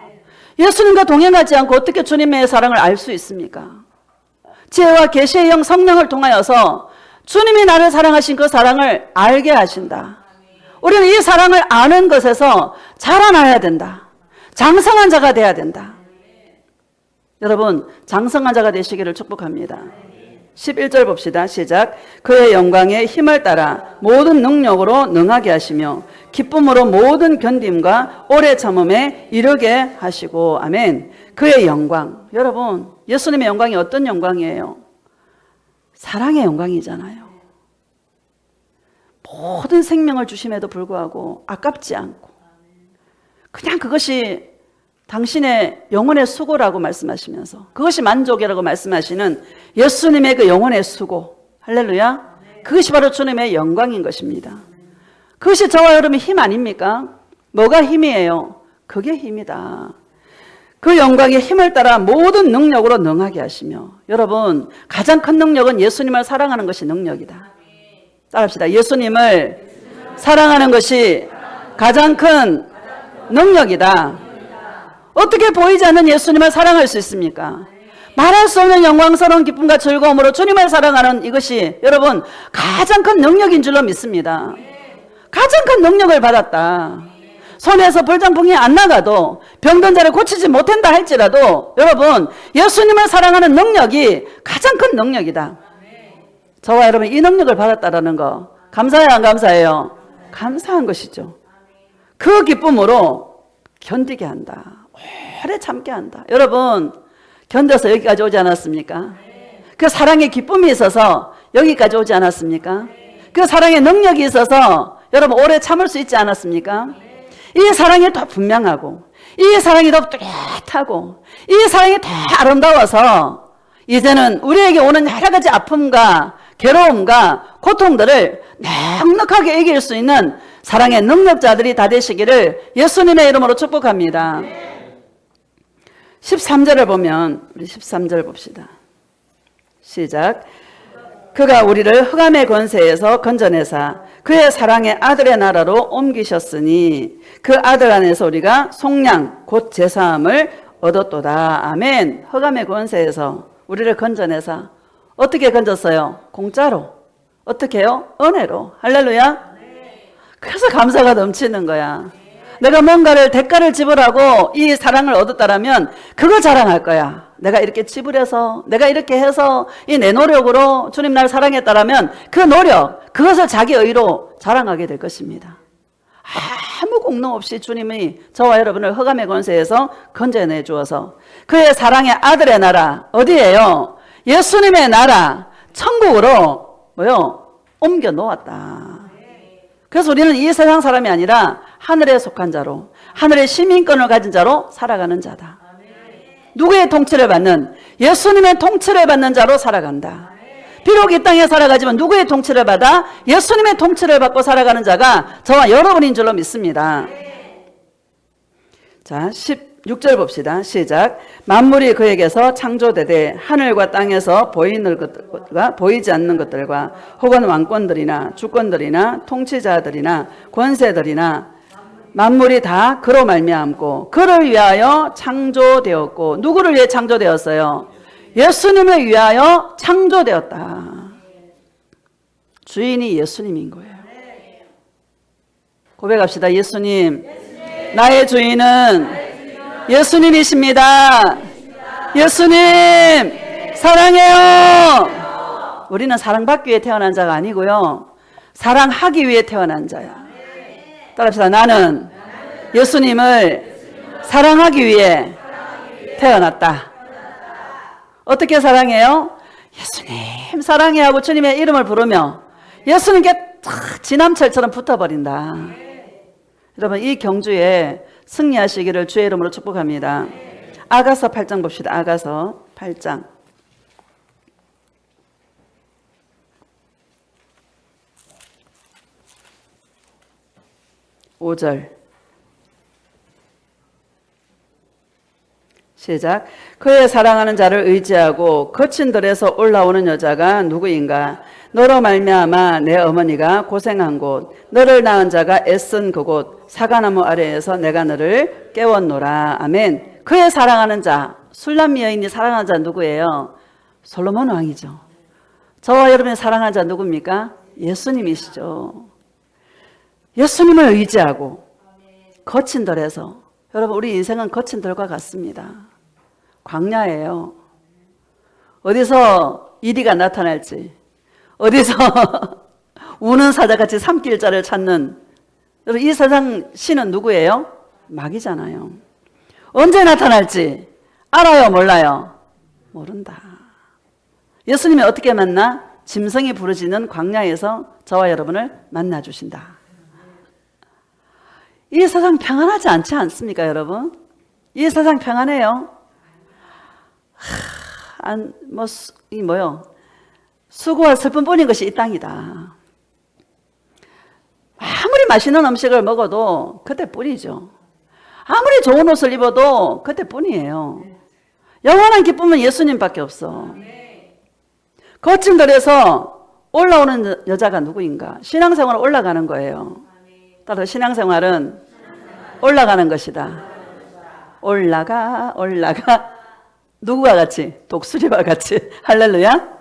예수님과 동행하지 않고 어떻게 주님의 사랑을 알 수 있습니까? 지혜와 계시의 영 성령을 통하여서 주님이 나를 사랑하신 그 사랑을 알게 하신다. 우리는 이 사랑을 아는 것에서 자라나야 된다. 장성한 자가 돼야 된다. 여러분, 장성한 자가 되시기를 축복합니다. 11절 봅시다. 시작. 그의 영광의 힘을 따라 모든 능력으로 능하게 하시며 기쁨으로 모든 견딤과 오래 참음에 이르게 하시고. 아멘. 그의 영광. 여러분, 예수님의 영광이 어떤 영광이에요? 사랑의 영광이잖아요. 모든 생명을 주심에도 불구하고 아깝지 않고 그냥 그것이 당신의 영혼의 수고라고 말씀하시면서 그것이 만족이라고 말씀하시는 예수님의 그 영혼의 수고, 할렐루야, 그것이 바로 주님의 영광인 것입니다. 그것이 저와 여러분의 힘 아닙니까? 뭐가 힘이에요? 그게 힘이다. 그 영광의 힘을 따라 모든 능력으로 능하게 하시며. 여러분, 가장 큰 능력은 예수님을 사랑하는 것이 능력이다. 따라합시다. 예수님을 사랑하는 것이 가장 큰 능력이다. 어떻게 보이지 않는 예수님을 사랑할 수 있습니까? 말할 수 없는 영광스러운 기쁨과 즐거움으로 주님을 사랑하는 이것이 여러분 가장 큰 능력인 줄로 믿습니다. 가장 큰 능력을 받았다. 손에서 불장풍이 안 나가도 병든 자를 고치지 못한다 할지라도 여러분 예수님을 사랑하는 능력이 가장 큰 능력이다. 저와 여러분 이 능력을 받았다라는 거 감사해요, 안 감사해요? 감사한 것이죠. 그 기쁨으로 견디게 한다. 오래 참게 한다. 여러분 견뎌서 여기까지 오지 않았습니까? 그 사랑의 기쁨이 있어서 여기까지 오지 않았습니까? 그 사랑의 능력이 있어서 여러분 오래 참을 수 있지 않았습니까? 이 사랑이 더 분명하고 이 사랑이 더 뚜렷하고 이 사랑이 더 아름다워서 이제는 우리에게 오는 여러 가지 아픔과 괴로움과 고통들을 넉넉하게 이길 수 있는 사랑의 능력자들이 다 되시기를 예수님의 이름으로 축복합니다. 13절을 보면 우리 13절 봅시다. 시작. 그가 우리를 흑암의 권세에서 건져내사 그의 사랑의 아들의 나라로 옮기셨으니 그 아들 안에서 우리가 속량 곧 제사함을 얻었도다. 아멘. 흑암의 권세에서 우리를 건져내사 어떻게 건졌어요? 공짜로. 어떻게 해요? 은혜로. 할렐루야. 그래서 감사가 넘치는 거야. 내가 뭔가를 대가를 지불하고 이 사랑을 얻었다라면 그걸 자랑할 거야. 내가 이렇게 지불해서 내가 이렇게 해서 이 내 노력으로 주님 나를 사랑했다라면 그 노력, 그것을 자기 의로 자랑하게 될 것입니다. 아무 공로 없이 주님이 저와 여러분을 흑암의 권세에서 건져내 주어서 그의 사랑의 아들의 나라, 어디예요? 예수님의 나라, 천국으로 옮겨 놓았다. 그래서 우리는 이 세상 사람이 아니라 하늘에 속한 자로, 하늘의 시민권을 가진 자로 살아가는 자다. 누구의 통치를 받는? 예수님의 통치를 받는 자로 살아간다. 비록 이 땅에 살아가지만 누구의 통치를 받아? 예수님의 통치를 받고 살아가는 자가 저와 여러분인 줄로 믿습니다. 자, 16절 봅시다. 시작. 만물이 그에게서 창조되되 하늘과 땅에서 보이는 것들과 보이지 않는 것들과 혹은 왕권들이나 주권들이나 통치자들이나 권세들이나 만물이 다 그로 말미암고 그를 위하여 창조되었고. 누구를 위해 창조되었어요? 예수님을 위하여 창조되었다. 주인이 예수님인 거예요. 고백합시다. 예수님, 나의 주인은 예수님이십니다. 예수님 사랑해요. 우리는 사랑받기 위해 태어난 자가 아니고요, 사랑하기 위해 태어난 자야. 따라합시다. 나는 예수님을 사랑하기 위해 태어났다. 어떻게 사랑해요? 예수님 사랑해 하고 주님의 이름을 부르며 예수님께 탁 지남철처럼 붙어버린다. 여러분, 이 경주에 승리하시기를 주의 이름으로 축복합니다. 아가서 8장 봅시다. 아가서 8장 5절 시작. 그의 사랑하는 자를 의지하고 거친 들에서 올라오는 여자가 누구인가? 너로 말미암아 내 어머니가 고생한 곳, 너를 낳은 자가 애쓴 그곳, 사과나무 아래에서 내가 너를 깨웠노라. 아멘. 그의 사랑하는 자, 술람 여인이 사랑하는 자 누구예요? 솔로몬 왕이죠. 저와 여러분의 사랑하는 자 누굽니까? 예수님이시죠. 예수님을 의지하고 거친 들에서, 여러분 우리 인생은 거친 들과 같습니다. 광야예요. 어디서 이리가 나타날지, 어디서 우는 사자같이 삼킬자를 찾는, 여러분 이 세상 신은 누구예요? 마귀잖아요. 언제 나타날지 알아요, 몰라요? 모른다. 예수님이 어떻게 만나? 짐승이 부르짖는 광야에서 저와 여러분을 만나주신다. 이 세상 평안하지 않지 않습니까, 여러분? 이 세상 평안해요? 수고와 슬픔뿐인 것이 이 땅이다. 아무리 맛있는 음식을 먹어도 그때뿐이죠. 아무리 좋은 옷을 입어도 그때뿐이에요. 영원한 기쁨은 예수님밖에 없어. 거친 들에서 올라오는 여자가 누구인가? 신앙생활은 올라가는 거예요. 따라서 신앙생활은 올라가는 것이다. 올라가 누구와 같이? 독수리와 같이. 할렐루야.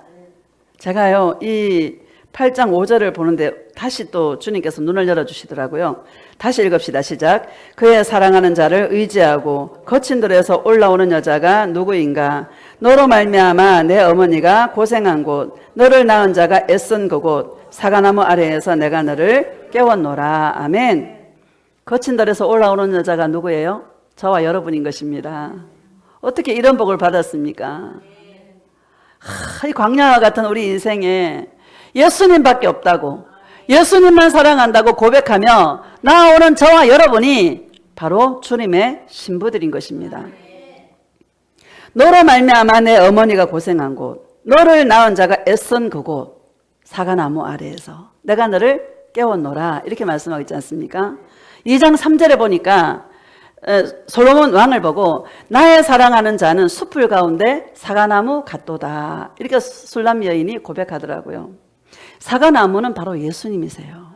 제가요 이 8장 5절을 보는데 다시 또 주님께서 눈을 열어주시더라고요. 다시 읽읍시다. 시작. 그의 사랑하는 자를 의지하고 거친 들에서 올라오는 여자가 누구인가? 너로 말미암아 내 어머니가 고생한 곳, 너를 낳은 자가 애쓴 그곳, 사과나무 아래에서 내가 너를 깨웠노라. 아멘. 거친 들에서 올라오는 여자가 누구예요? 저와 여러분인 것입니다. 어떻게 이런 복을 받았습니까? 이 광야와 같은 우리 인생에 예수님밖에 없다고, 예수님만 사랑한다고 고백하며 나아오는 저와 여러분이 바로 주님의 신부들인 것입니다. 너로 말미암아 내 어머니가 고생한 곳, 너를 낳은 자가 애쓴 그곳, 사과나무 아래에서 내가 너를 깨웠노라. 이렇게 말씀하고 있지 않습니까? 2장 3절에 보니까 솔로몬 왕을 보고 나의 사랑하는 자는 숲을 가운데 사과나무 같도다. 이렇게 술람 여인이 고백하더라고요. 사과나무는 바로 예수님이세요.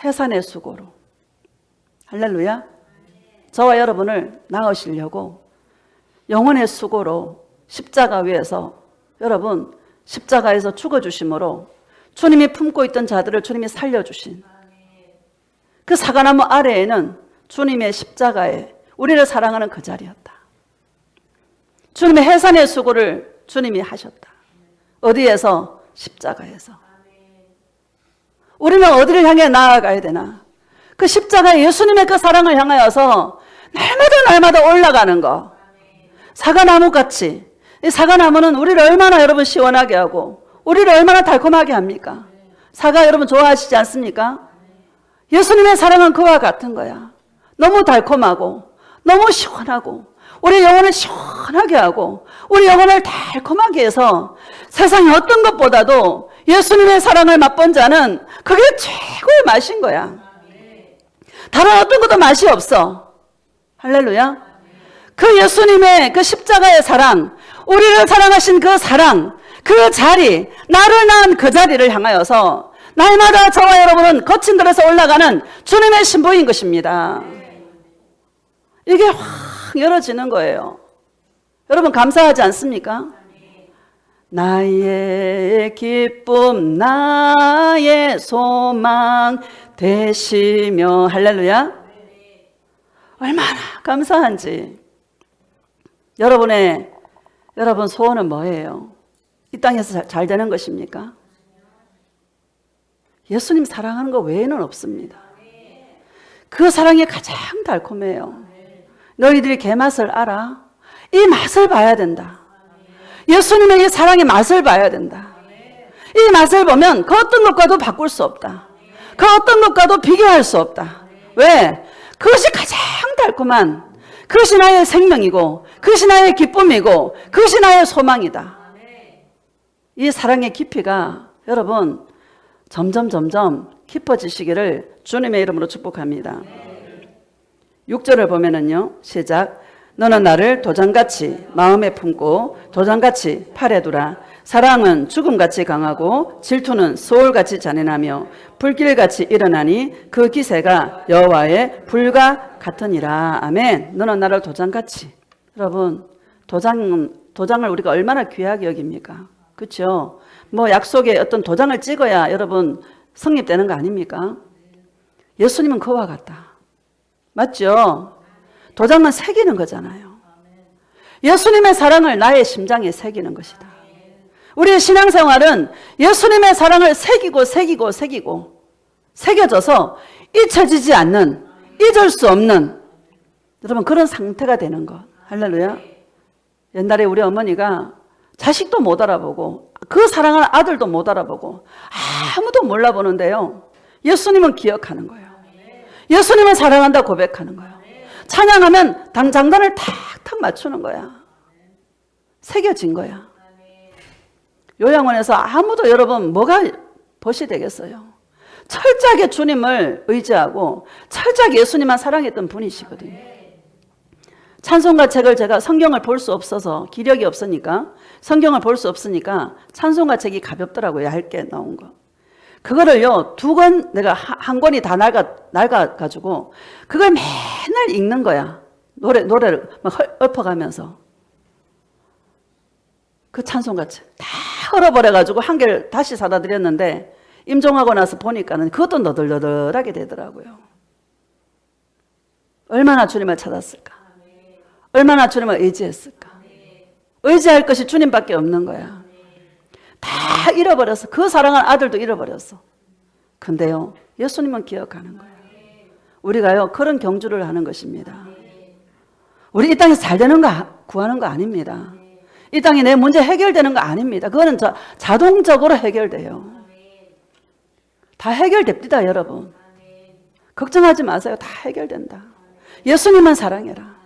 해산의 수고로. 할렐루야. 저와 여러분을 낳으시려고 영혼의 수고로 십자가 위에서, 여러분 십자가에서 죽어주심으로 주님이 품고 있던 자들을 주님이 살려주신 그 사과나무 아래에는 주님의 십자가에 우리를 사랑하는 그 자리였다. 주님의 해산의 수고를 주님이 하셨다. 어디에서? 십자가에서. 우리는 어디를 향해 나아가야 되나? 그 십자가에 예수님의 그 사랑을 향하여서 날마다 올라가는 거. 사과나무같이. 이 사과나무는 우리를 얼마나 여러분 시원하게 하고 우리를 얼마나 달콤하게 합니까? 사과 여러분 좋아하시지 않습니까? 예수님의 사랑은 그와 같은 거야. 너무 달콤하고 너무 시원하고 우리 영혼을 시원하게 하고 우리 영혼을 달콤하게 해서 세상의 어떤 것보다도 예수님의 사랑을 맛본 자는 그게 최고의 맛인 거야. 다른 어떤 것도 맛이 없어. 할렐루야. 그 예수님의 그 십자가의 사랑, 우리를 사랑하신 그 사랑, 그 자리, 나를 낳은 그 자리를 향하여서 날마다 저와 여러분은 거친 들에서 올라가는 주님의 신부인 것입니다. 이게 확 열어지는 거예요. 여러분 감사하지 않습니까? 나의 기쁨, 나의 소망 되시며, 할렐루야. 얼마나 감사한지. 여러분 소원은 뭐예요? 이 땅에서 잘 되는 것입니까? 예수님 사랑하는 것 외에는 없습니다. 그 사랑이 가장 달콤해요. 너희들이 그 맛을 알아? 이 맛을 봐야 된다. 예수님의 이 사랑의 맛을 봐야 된다. 이 맛을 보면 그 어떤 것과도 바꿀 수 없다. 그 어떤 것과도 비교할 수 없다. 왜? 그것이 가장 달콤한, 그것이 나의 생명이고, 그것이 나의 기쁨이고, 그것이 나의 소망이다. 이 사랑의 깊이가 여러분 점점 깊어지시기를 주님의 이름으로 축복합니다. 6절을 보면은요, 시작. 너는 나를 도장같이 마음에 품고 도장같이 팔에 두라. 사랑은 죽음같이 강하고 질투는 소울같이 잔인하며 불길같이 일어나니 그 기세가 여호와의 불과 같으니라. 아멘. 너는 나를 도장같이. 여러분, 도장을 우리가 얼마나 귀하게 여깁니까? 그렇죠? 뭐 약속에 어떤 도장을 찍어야 여러분 성립되는 거 아닙니까? 예수님은 그와 같다. 맞죠? 도장은 새기는 거잖아요. 예수님의 사랑을 나의 심장에 새기는 것이다. 우리의 신앙생활은 예수님의 사랑을 새기고 새겨져서 잊혀지지 않는, 잊을 수 없는 여러분 그런 상태가 되는 것. 할렐루야. 옛날에 우리 어머니가 자식도 못 알아보고 그 사랑하는 아들도 못 알아보고 아무도 몰라보는데요, 예수님은 기억하는 거예요. 예수님은 사랑한다 고백하는 거예요. 찬양하면 장단을 탁탁 맞추는 거야. 새겨진 거야. 요양원에서 아무도 여러분 뭐가 벗이 되겠어요? 철저하게 주님을 의지하고 철저하게 예수님만 사랑했던 분이시거든요. 찬송가 책을 제가 성경을 볼 수 없어서, 기력이 없으니까 성경을 볼 수 없으니까 찬송가 책이 가볍더라고요. 얇게 나온 거. 그거를요 2권, 내가 한 권이 다 낡아가지고 그걸 맨날 읽는 거야. 노래를 막 읊어가면서. 그 찬송가 책 다 헐어버려가지고 한 개를 다시 사다 드렸는데 임종하고 나서 보니까는 그것도 너덜너덜하게 되더라고요. 얼마나 주님을 찾았을까? 얼마나 주님을 의지했을까? 의지할 것이 주님밖에 없는 거야. 다 잃어버렸어. 그 사랑하는 아들도 잃어버렸어. 근데요, 예수님은 기억하는 거예요. 우리가요, 그런 경주를 하는 것입니다. 우리 이 땅에서 잘 되는 거 구하는 거 아닙니다. 이 땅에 내 문제 해결되는 거 아닙니다. 그거는 자동적으로 해결돼요. 다 해결됩니다, 여러분. 걱정하지 마세요. 다 해결된다. 예수님만 사랑해라.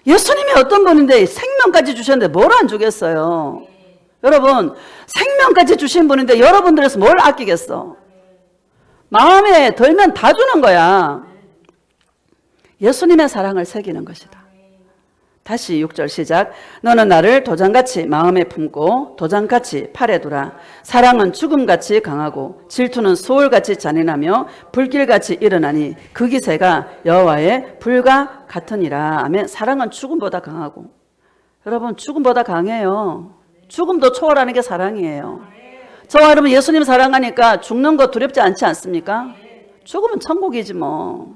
예수님이 어떤 분인데 생명까지 주셨는데 뭘 안 주겠어요? 여러분, 생명까지 주신 분인데 여러분들에서 뭘 아끼겠어? 마음에 들면 다 주는 거야. 예수님의 사랑을 새기는 것이다. 다시 6절 시작. 너는 나를 도장같이 마음에 품고 도장같이 팔에 두라. 사랑은 죽음같이 강하고 질투는 소울같이 잔인하며 불길같이 일어나니 그 기세가 여호와의 불과 같으니라. 아멘. 사랑은 죽음보다 강하고, 여러분 죽음보다 강해요. 죽음도 초월하는 게 사랑이에요. 저와 여러분 예수님 사랑하니까 죽는 거 두렵지 않지 않습니까? 죽으면 천국이지 뭐.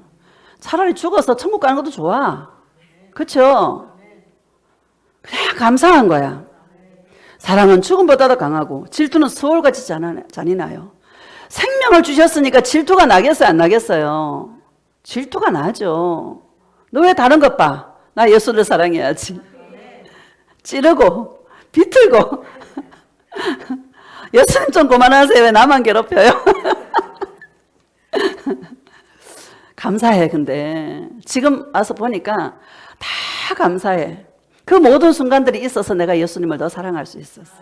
차라리 죽어서 천국 가는 것도 좋아. 그렇죠? 그냥 감사한 거야. 사랑은 죽음보다도 강하고 질투는 소울같이 잔인하여. 생명을 주셨으니까 질투가 나겠어요, 안 나겠어요? 질투가 나죠. 너 왜 다른 것 봐? 나 예수를 사랑해야지. 찌르고 비틀고 예수님 좀 그만하세요. 왜 나만 괴롭혀요? 감사해. 근데 지금 와서 보니까 다 감사해. 그 모든 순간들이 있어서 내가 예수님을 더 사랑할 수 있었어.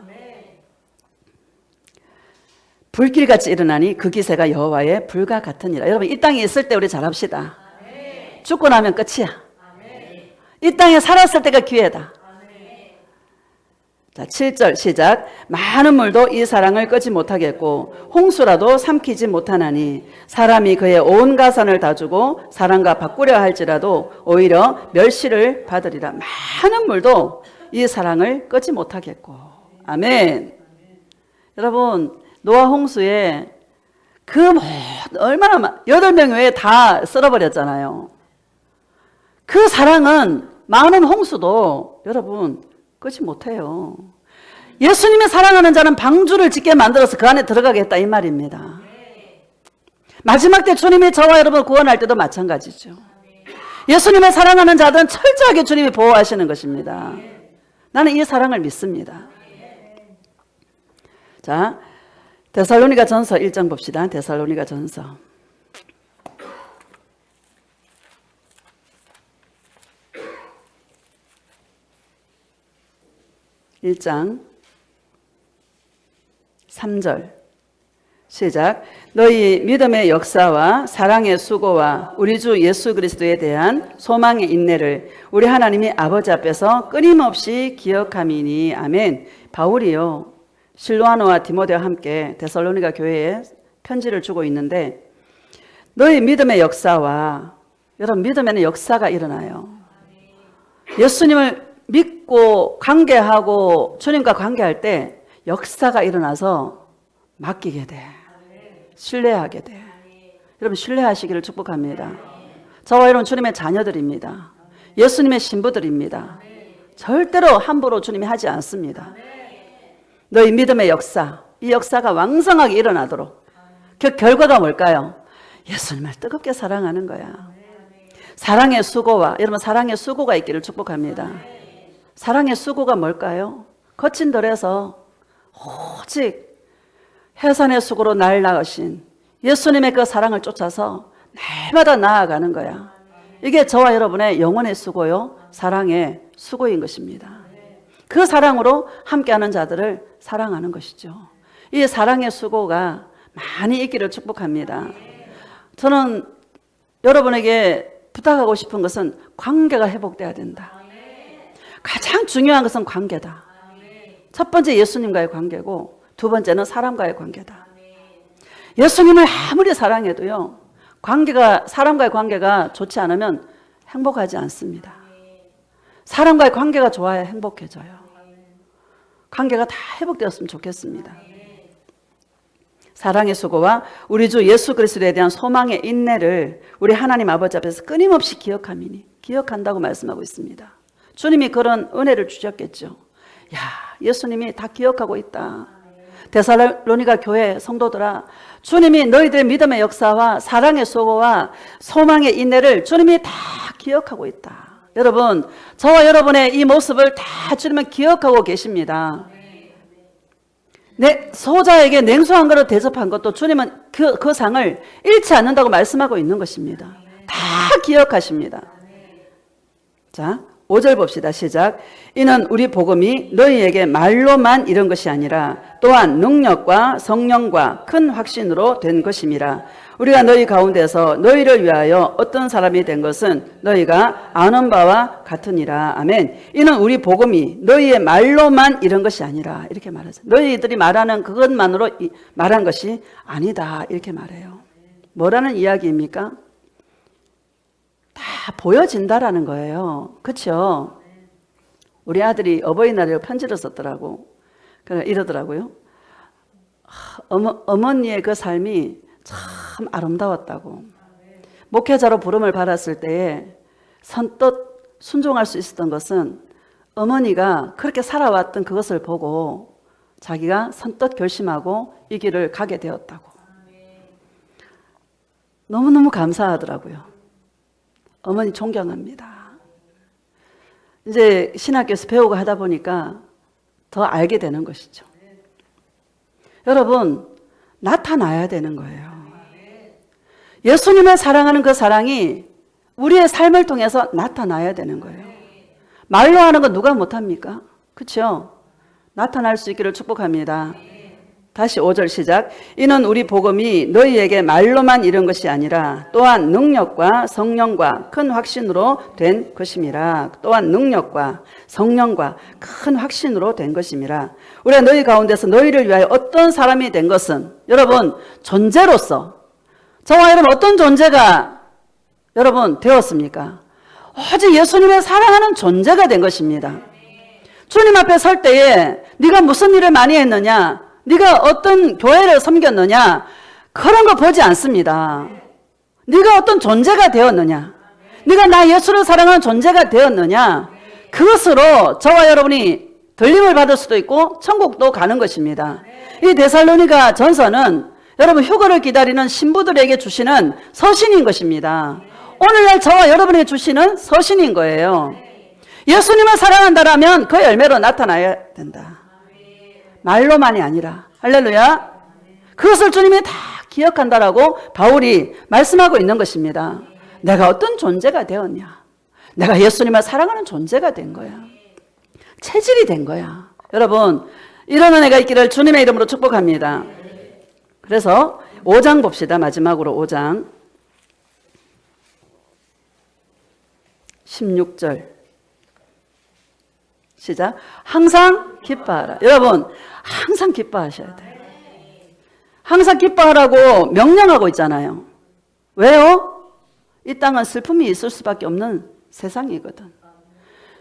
불길같이 일어나니 그 기세가 여호와의 불과 같으니라. 여러분 이 땅에 있을 때 우리 잘합시다. 죽고 나면 끝이야. 이 땅에 살았을 때가 기회다. 자, 7절 시작. 많은 물도 이 사랑을 끄지 못하겠고 홍수라도 삼키지 못하나니 사람이 그의 온 가산을 다 주고 사랑과 바꾸려 할지라도 오히려 멸시를 받으리라. 많은 물도 이 사랑을 끄지 못하겠고. 아멘. 여러분 노아 홍수에 얼마나 8명 외에 다 썰어버렸잖아요. 그 사랑은 많은 홍수도 여러분 끄지 못해요. 예수님의 사랑하는 자는 방주를 짓게 만들어서 그 안에 들어가겠다 이 말입니다. 마지막 때 주님이 저와 여러분 구원할 때도 마찬가지죠. 예수님의 사랑하는 자들은 철저하게 주님이 보호하시는 것입니다. 나는 이 사랑을 믿습니다. 자, 데살로니가 전서 1장 봅시다. 데살로니가 전서 1장 3절 시작. 너희 믿음의 역사와 사랑의 수고와 우리 주 예수 그리스도에 대한 소망의 인내를 우리 하나님이 아버지 앞에서 끊임없이 기억함이니. 아멘. 바울이요, 실로아노와 디모데와 함께 데살로니가 교회에 편지를 주고 있는데, 너희 믿음의 역사와, 여러분 믿음에는 역사가 일어나요. 예수님을 믿고 관계하고 주님과 관계할 때 역사가 일어나서 맡기게 돼. 신뢰하게 돼. 여러분 신뢰하시기를 축복합니다. 저와 여러분 주님의 자녀들입니다. 예수님의 신부들입니다. 절대로 함부로 주님이 하지 않습니다. 너희 믿음의 역사, 이 역사가 왕성하게 일어나도록 그 결과가 뭘까요? 예수님을 뜨겁게 사랑하는 거야. 사랑의 수고와, 여러분 사랑의 수고가 있기를 축복합니다. 사랑의 수고가 뭘까요? 거친 들에서 오직 해산의 수고로 날 낳으신 예수님의 그 사랑을 쫓아서 날마다 나아가는 거야. 이게 저와 여러분의 영혼의 수고요, 사랑의 수고인 것입니다. 그 사랑으로 함께하는 자들을 사랑하는 것이죠. 이 사랑의 수고가 많이 있기를 축복합니다. 저는 여러분에게 부탁하고 싶은 것은 관계가 회복돼야 된다. 가장 중요한 것은 관계다. 첫 번째 예수님과의 관계고, 두 번째는 사람과의 관계다. 예수님을 아무리 사랑해도요, 사람과의 관계가 좋지 않으면 행복하지 않습니다. 사람과의 관계가 좋아야 행복해져요. 관계가 다 회복되었으면 좋겠습니다. 사랑의 수고와 우리 주 예수 그리스도에 대한 소망의 인내를 우리 하나님 아버지 앞에서 끊임없이 기억함이니. 기억한다고 말씀하고 있습니다. 주님이 그런 은혜를 주셨겠죠. 야, 예수님이 다 기억하고 있다. 데살로니가 교회 성도들아, 주님이 너희들의 믿음의 역사와 사랑의 수고와 소망의 인내를 주님이 다 기억하고 있다. 여러분, 저와 여러분의 이 모습을 다 주님은 기억하고 계십니다. 내 소자에게 냉수 한 그릇 대접한 것도 주님은 그 상을 잃지 않는다고 말씀하고 있는 것입니다. 다 기억하십니다. 자, 5절 봅시다. 시작. 이는 우리 복음이 너희에게 말로만 이런 것이 아니라 또한 능력과 성령과 큰 확신으로 된 것임이라. 우리가 너희 가운데서 너희를 위하여 어떤 사람이 된 것은 너희가 아는 바와 같으니라. 아멘. 이는 우리 복음이 너희의 말로만 이런 것이 아니라, 이렇게 말하죠. 너희들이 말하는 그것만으로 말한 것이 아니다, 이렇게 말해요. 뭐라는 이야기입니까? 다 보여진다라는 거예요. 그렇죠? 우리 아들이 어버이날에 편지를 썼더라고. 그래 이러더라고요. 어머니의 그 삶이 참 아름다웠다고. 목회자로 부름을 받았을 때에 선뜻 순종할 수 있었던 것은 어머니가 그렇게 살아왔던 그것을 보고 자기가 선뜻 결심하고 이 길을 가게 되었다고. 너무너무 감사하더라고요. 어머니 존경합니다. 이제 신학교에서 배우고 하다 보니까 더 알게 되는 것이죠. 여러분, 나타나야 되는 거예요. 예수님을 사랑하는 그 사랑이 우리의 삶을 통해서 나타나야 되는 거예요. 말로 하는 거 누가 못합니까? 그렇죠? 나타날 수 있기를 축복합니다. 다시 5절 시작. 이는 우리 복음이 너희에게 말로만 이런 것이 아니라 또한 능력과 성령과 큰 확신으로 된 것임이라. 또한 능력과 성령과 큰 확신으로 된 것임이라. 우리가 너희 가운데서 너희를 위하여 어떤 사람이 된 것은, 여러분 존재로서 저와 여러분 어떤 존재가 여러분 되었습니까? 오직 예수님을 사랑하는 존재가 된 것입니다. 주님 앞에 설 때에 네가 무슨 일을 많이 했느냐, 네가 어떤 교회를 섬겼느냐, 그런 거 보지 않습니다. 네가 어떤 존재가 되었느냐, 네가 나 예수를 사랑하는 존재가 되었느냐? 그것으로 저와 여러분이 들림을 받을 수도 있고 천국도 가는 것입니다. 이 데살로니가 전서는 여러분 휴거를 기다리는 신부들에게 주시는 서신인 것입니다. 오늘날 저와 여러분에게 주시는 서신인 거예요. 예수님을 사랑한다라면 그 열매로 나타나야 된다. 말로만이 아니라. 할렐루야. 그것을 주님이 다 기억한다라고 바울이 말씀하고 있는 것입니다. 내가 어떤 존재가 되었냐? 내가 예수님을 사랑하는 존재가 된 거야. 체질이 된 거야. 여러분, 이런 은혜가 있기를 주님의 이름으로 축복합니다. 그래서 5장 봅시다. 마지막으로 5장 16절 시작. 항상 기뻐하라. 여러분, 항상 기뻐하셔야 돼요. 항상 기뻐하라고 명령하고 있잖아요. 왜요? 이 땅은 슬픔이 있을 수밖에 없는 세상이거든.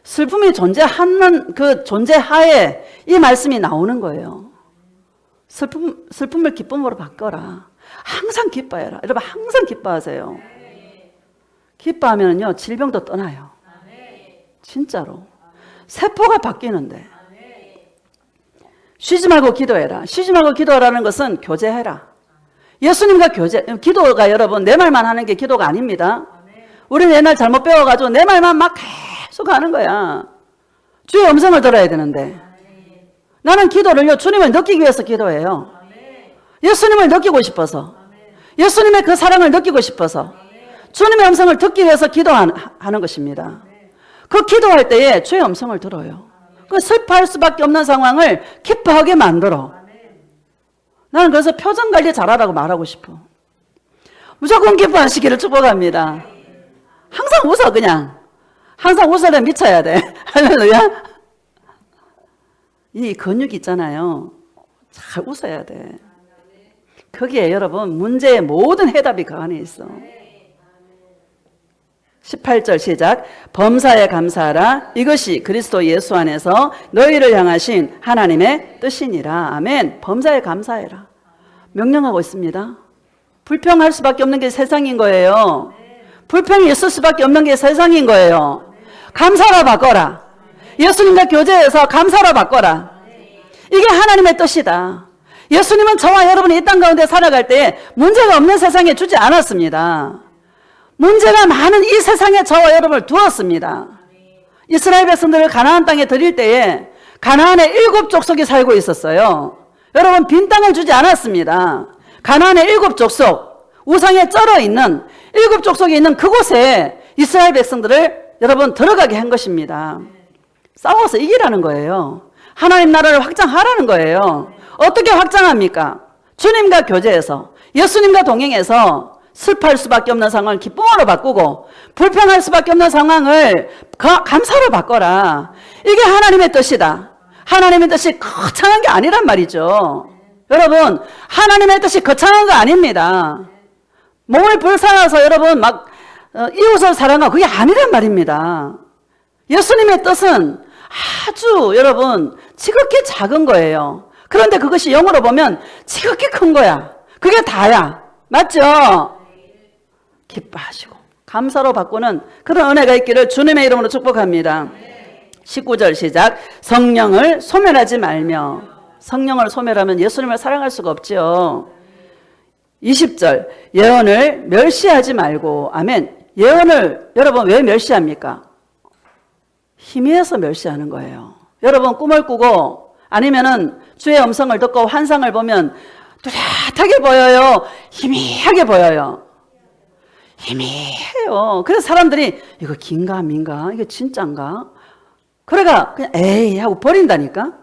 슬픔이 존재하는 그 존재하에 이 말씀이 나오는 거예요. 슬픔을 기쁨으로 바꿔라. 항상 기뻐해라. 여러분, 항상 기뻐하세요. 기뻐하면요, 질병도 떠나요. 진짜로. 세포가 바뀌는데. 쉬지 말고 기도해라. 쉬지 말고 기도하라는 것은 교제해라. 예수님과 교제, 기도가 여러분 내 말만 하는 게 기도가 아닙니다. 우리는 옛날 잘못 배워가지고 내 말만 막 계속 하는 거야. 주의 음성을 들어야 되는데. 나는 기도를요, 주님을 느끼기 위해서 기도해요. 예수님을 느끼고 싶어서. 예수님의 그 사랑을 느끼고 싶어서. 주님의 음성을 듣기 위해서 기도하는 것입니다. 그 기도할 때에 주의 음성을 들어요. 그 슬퍼할 수밖에 없는 상황을 기뻐하게 만들어. 나는 그래서 표정 관리 잘하라고 말하고 싶어. 무조건 기뻐하시기를 축복합니다. 항상 웃어 그냥. 항상 웃어야 미쳐야 돼. 할렐루야. 이 근육이 있잖아요. 잘 웃어야 돼. 거기에 여러분 문제의 모든 해답이 그 안에 있어. 18절 시작. 범사에 감사하라. 이것이 그리스도 예수 안에서 너희를 향하신 하나님의 뜻이니라. 아멘. 범사에 감사해라. 명령하고 있습니다. 불평할 수밖에 없는 게 세상인 거예요. 불평이 있을 수밖에 없는 게 세상인 거예요. 감사로 바꿔라. 예수님과 교제해서 감사로 바꿔라. 이게 하나님의 뜻이다. 예수님은 저와 여러분이 이 땅 가운데 살아갈 때 문제가 없는 세상에 주지 않았습니다. 문제가 많은 이 세상에 저와 여러분을 두었습니다. 이스라엘 백성들을 가나안 땅에 드릴 때에 가나안에 7족속이 살고 있었어요. 여러분, 빈 땅을 주지 않았습니다. 가나안의 7족속, 우상에 쩔어 있는 7족속이 있는 그곳에 이스라엘 백성들을 여러분 들어가게 한 것입니다. 싸워서 이기라는 거예요. 하나님 나라를 확장하라는 거예요. 어떻게 확장합니까? 주님과 교제해서, 예수님과 동행해서 슬퍼할 수밖에 없는 상황을 기쁨으로 바꾸고 불평할 수밖에 없는 상황을 감사로 바꿔라. 이게 하나님의 뜻이다. 하나님의 뜻이 거창한 게 아니란 말이죠. 여러분, 하나님의 뜻이 거창한 거 아닙니다. 몸을 불살라서 여러분 막 이웃을 사랑하고 그게 아니란 말입니다. 예수님의 뜻은 아주 여러분 지극히 작은 거예요. 그런데 그것이 영어로 보면 지극히 큰 거야. 그게 다야. 맞죠? 기뻐하시고 감사로 바꾸는 그런 은혜가 있기를 주님의 이름으로 축복합니다. 19절 시작. 성령을 소멸하지 말며. 성령을 소멸하면 예수님을 사랑할 수가 없지요. 20절. 예언을 멸시하지 말고. 아멘. 예언을 여러분 왜 멸시합니까? 희미해서 멸시하는 거예요. 여러분 꿈을 꾸고 아니면은 주의 음성을 듣고 환상을 보면 뚜렷하게 보여요? 희미하게 보여요? 희미해요. 그래서 사람들이 이거 긴가 민가? 이게 진짠가? 그래가 그냥 에이 하고 버린다니까?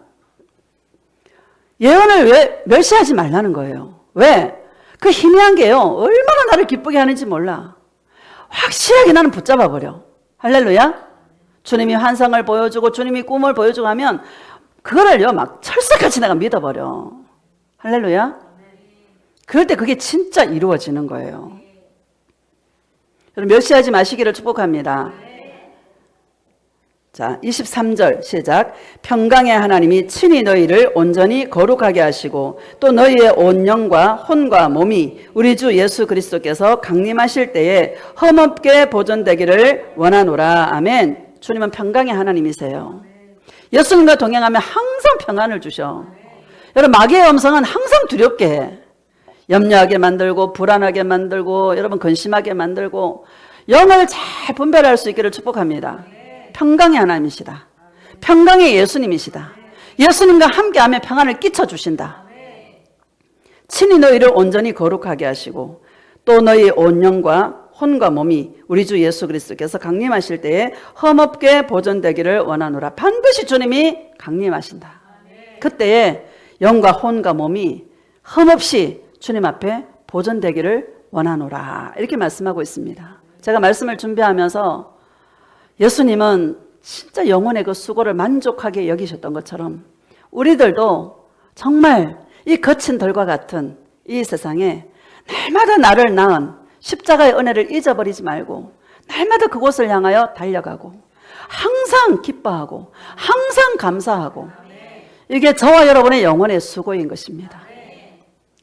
예언을 왜 멸시하지 말라는 거예요. 왜? 그 희미한 게요. 얼마나 나를 기쁘게 하는지 몰라. 확실하게 나는 붙잡아 버려. 할렐루야. 주님이 환상을 보여주고 주님이 꿈을 보여주고 하면 그거를요 막 철석같이 내가 믿어버려. 할렐루야. 그럴 때 그게 진짜 이루어지는 거예요. 여러분 멸시하지 마시기를 축복합니다. 자, 23절 시작. 평강의 하나님이 친히 너희를 온전히 거룩하게 하시고 또 너희의 온 영과 혼과 몸이 우리 주 예수 그리스도께서 강림하실 때에 흠없게 보존되기를 원하노라. 아멘. 주님은 평강의 하나님이세요. 예수님과 동행하면 항상 평안을 주셔. 여러분, 마귀의 음성은 항상 두렵게 해. 염려하게 만들고 불안하게 만들고 여러분 근심하게 만들고 영을 잘 분별할 수 있기를 축복합니다. 평강의 하나님이시다. 평강의 예수님이시다. 예수님과 함께하면 평안을 끼쳐주신다. 친히 너희를 온전히 거룩하게 하시고 또 너희 온 영과 혼과 몸이 우리 주 예수 그리스도께서 강림하실 때에 흠없게 보존되기를 원하노라. 반드시 주님이 강림하신다. 그때에 영과 혼과 몸이 흠없이 주님 앞에 보존되기를 원하노라. 이렇게 말씀하고 있습니다. 제가 말씀을 준비하면서 예수님은 진짜 영혼의 그 수고를 만족하게 여기셨던 것처럼 우리들도 정말 이 거친 덜과 같은 이 세상에 날마다 나를 낳은 십자가의 은혜를 잊어버리지 말고 날마다 그곳을 향하여 달려가고 항상 기뻐하고 항상 감사하고 이게 저와 여러분의 영혼의 수고인 것입니다.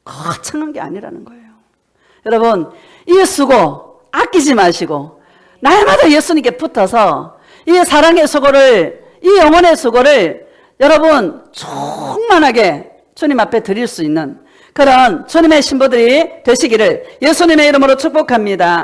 거창한 게 아니라는 거예요. 여러분, 이 수고 아끼지 마시고 날마다 예수님께 붙어서 이 사랑의 수고를, 이 영혼의 수고를 여러분 충만하게 주님 앞에 드릴 수 있는 그런 주님의 신부들이 되시기를 예수님의 이름으로 축복합니다.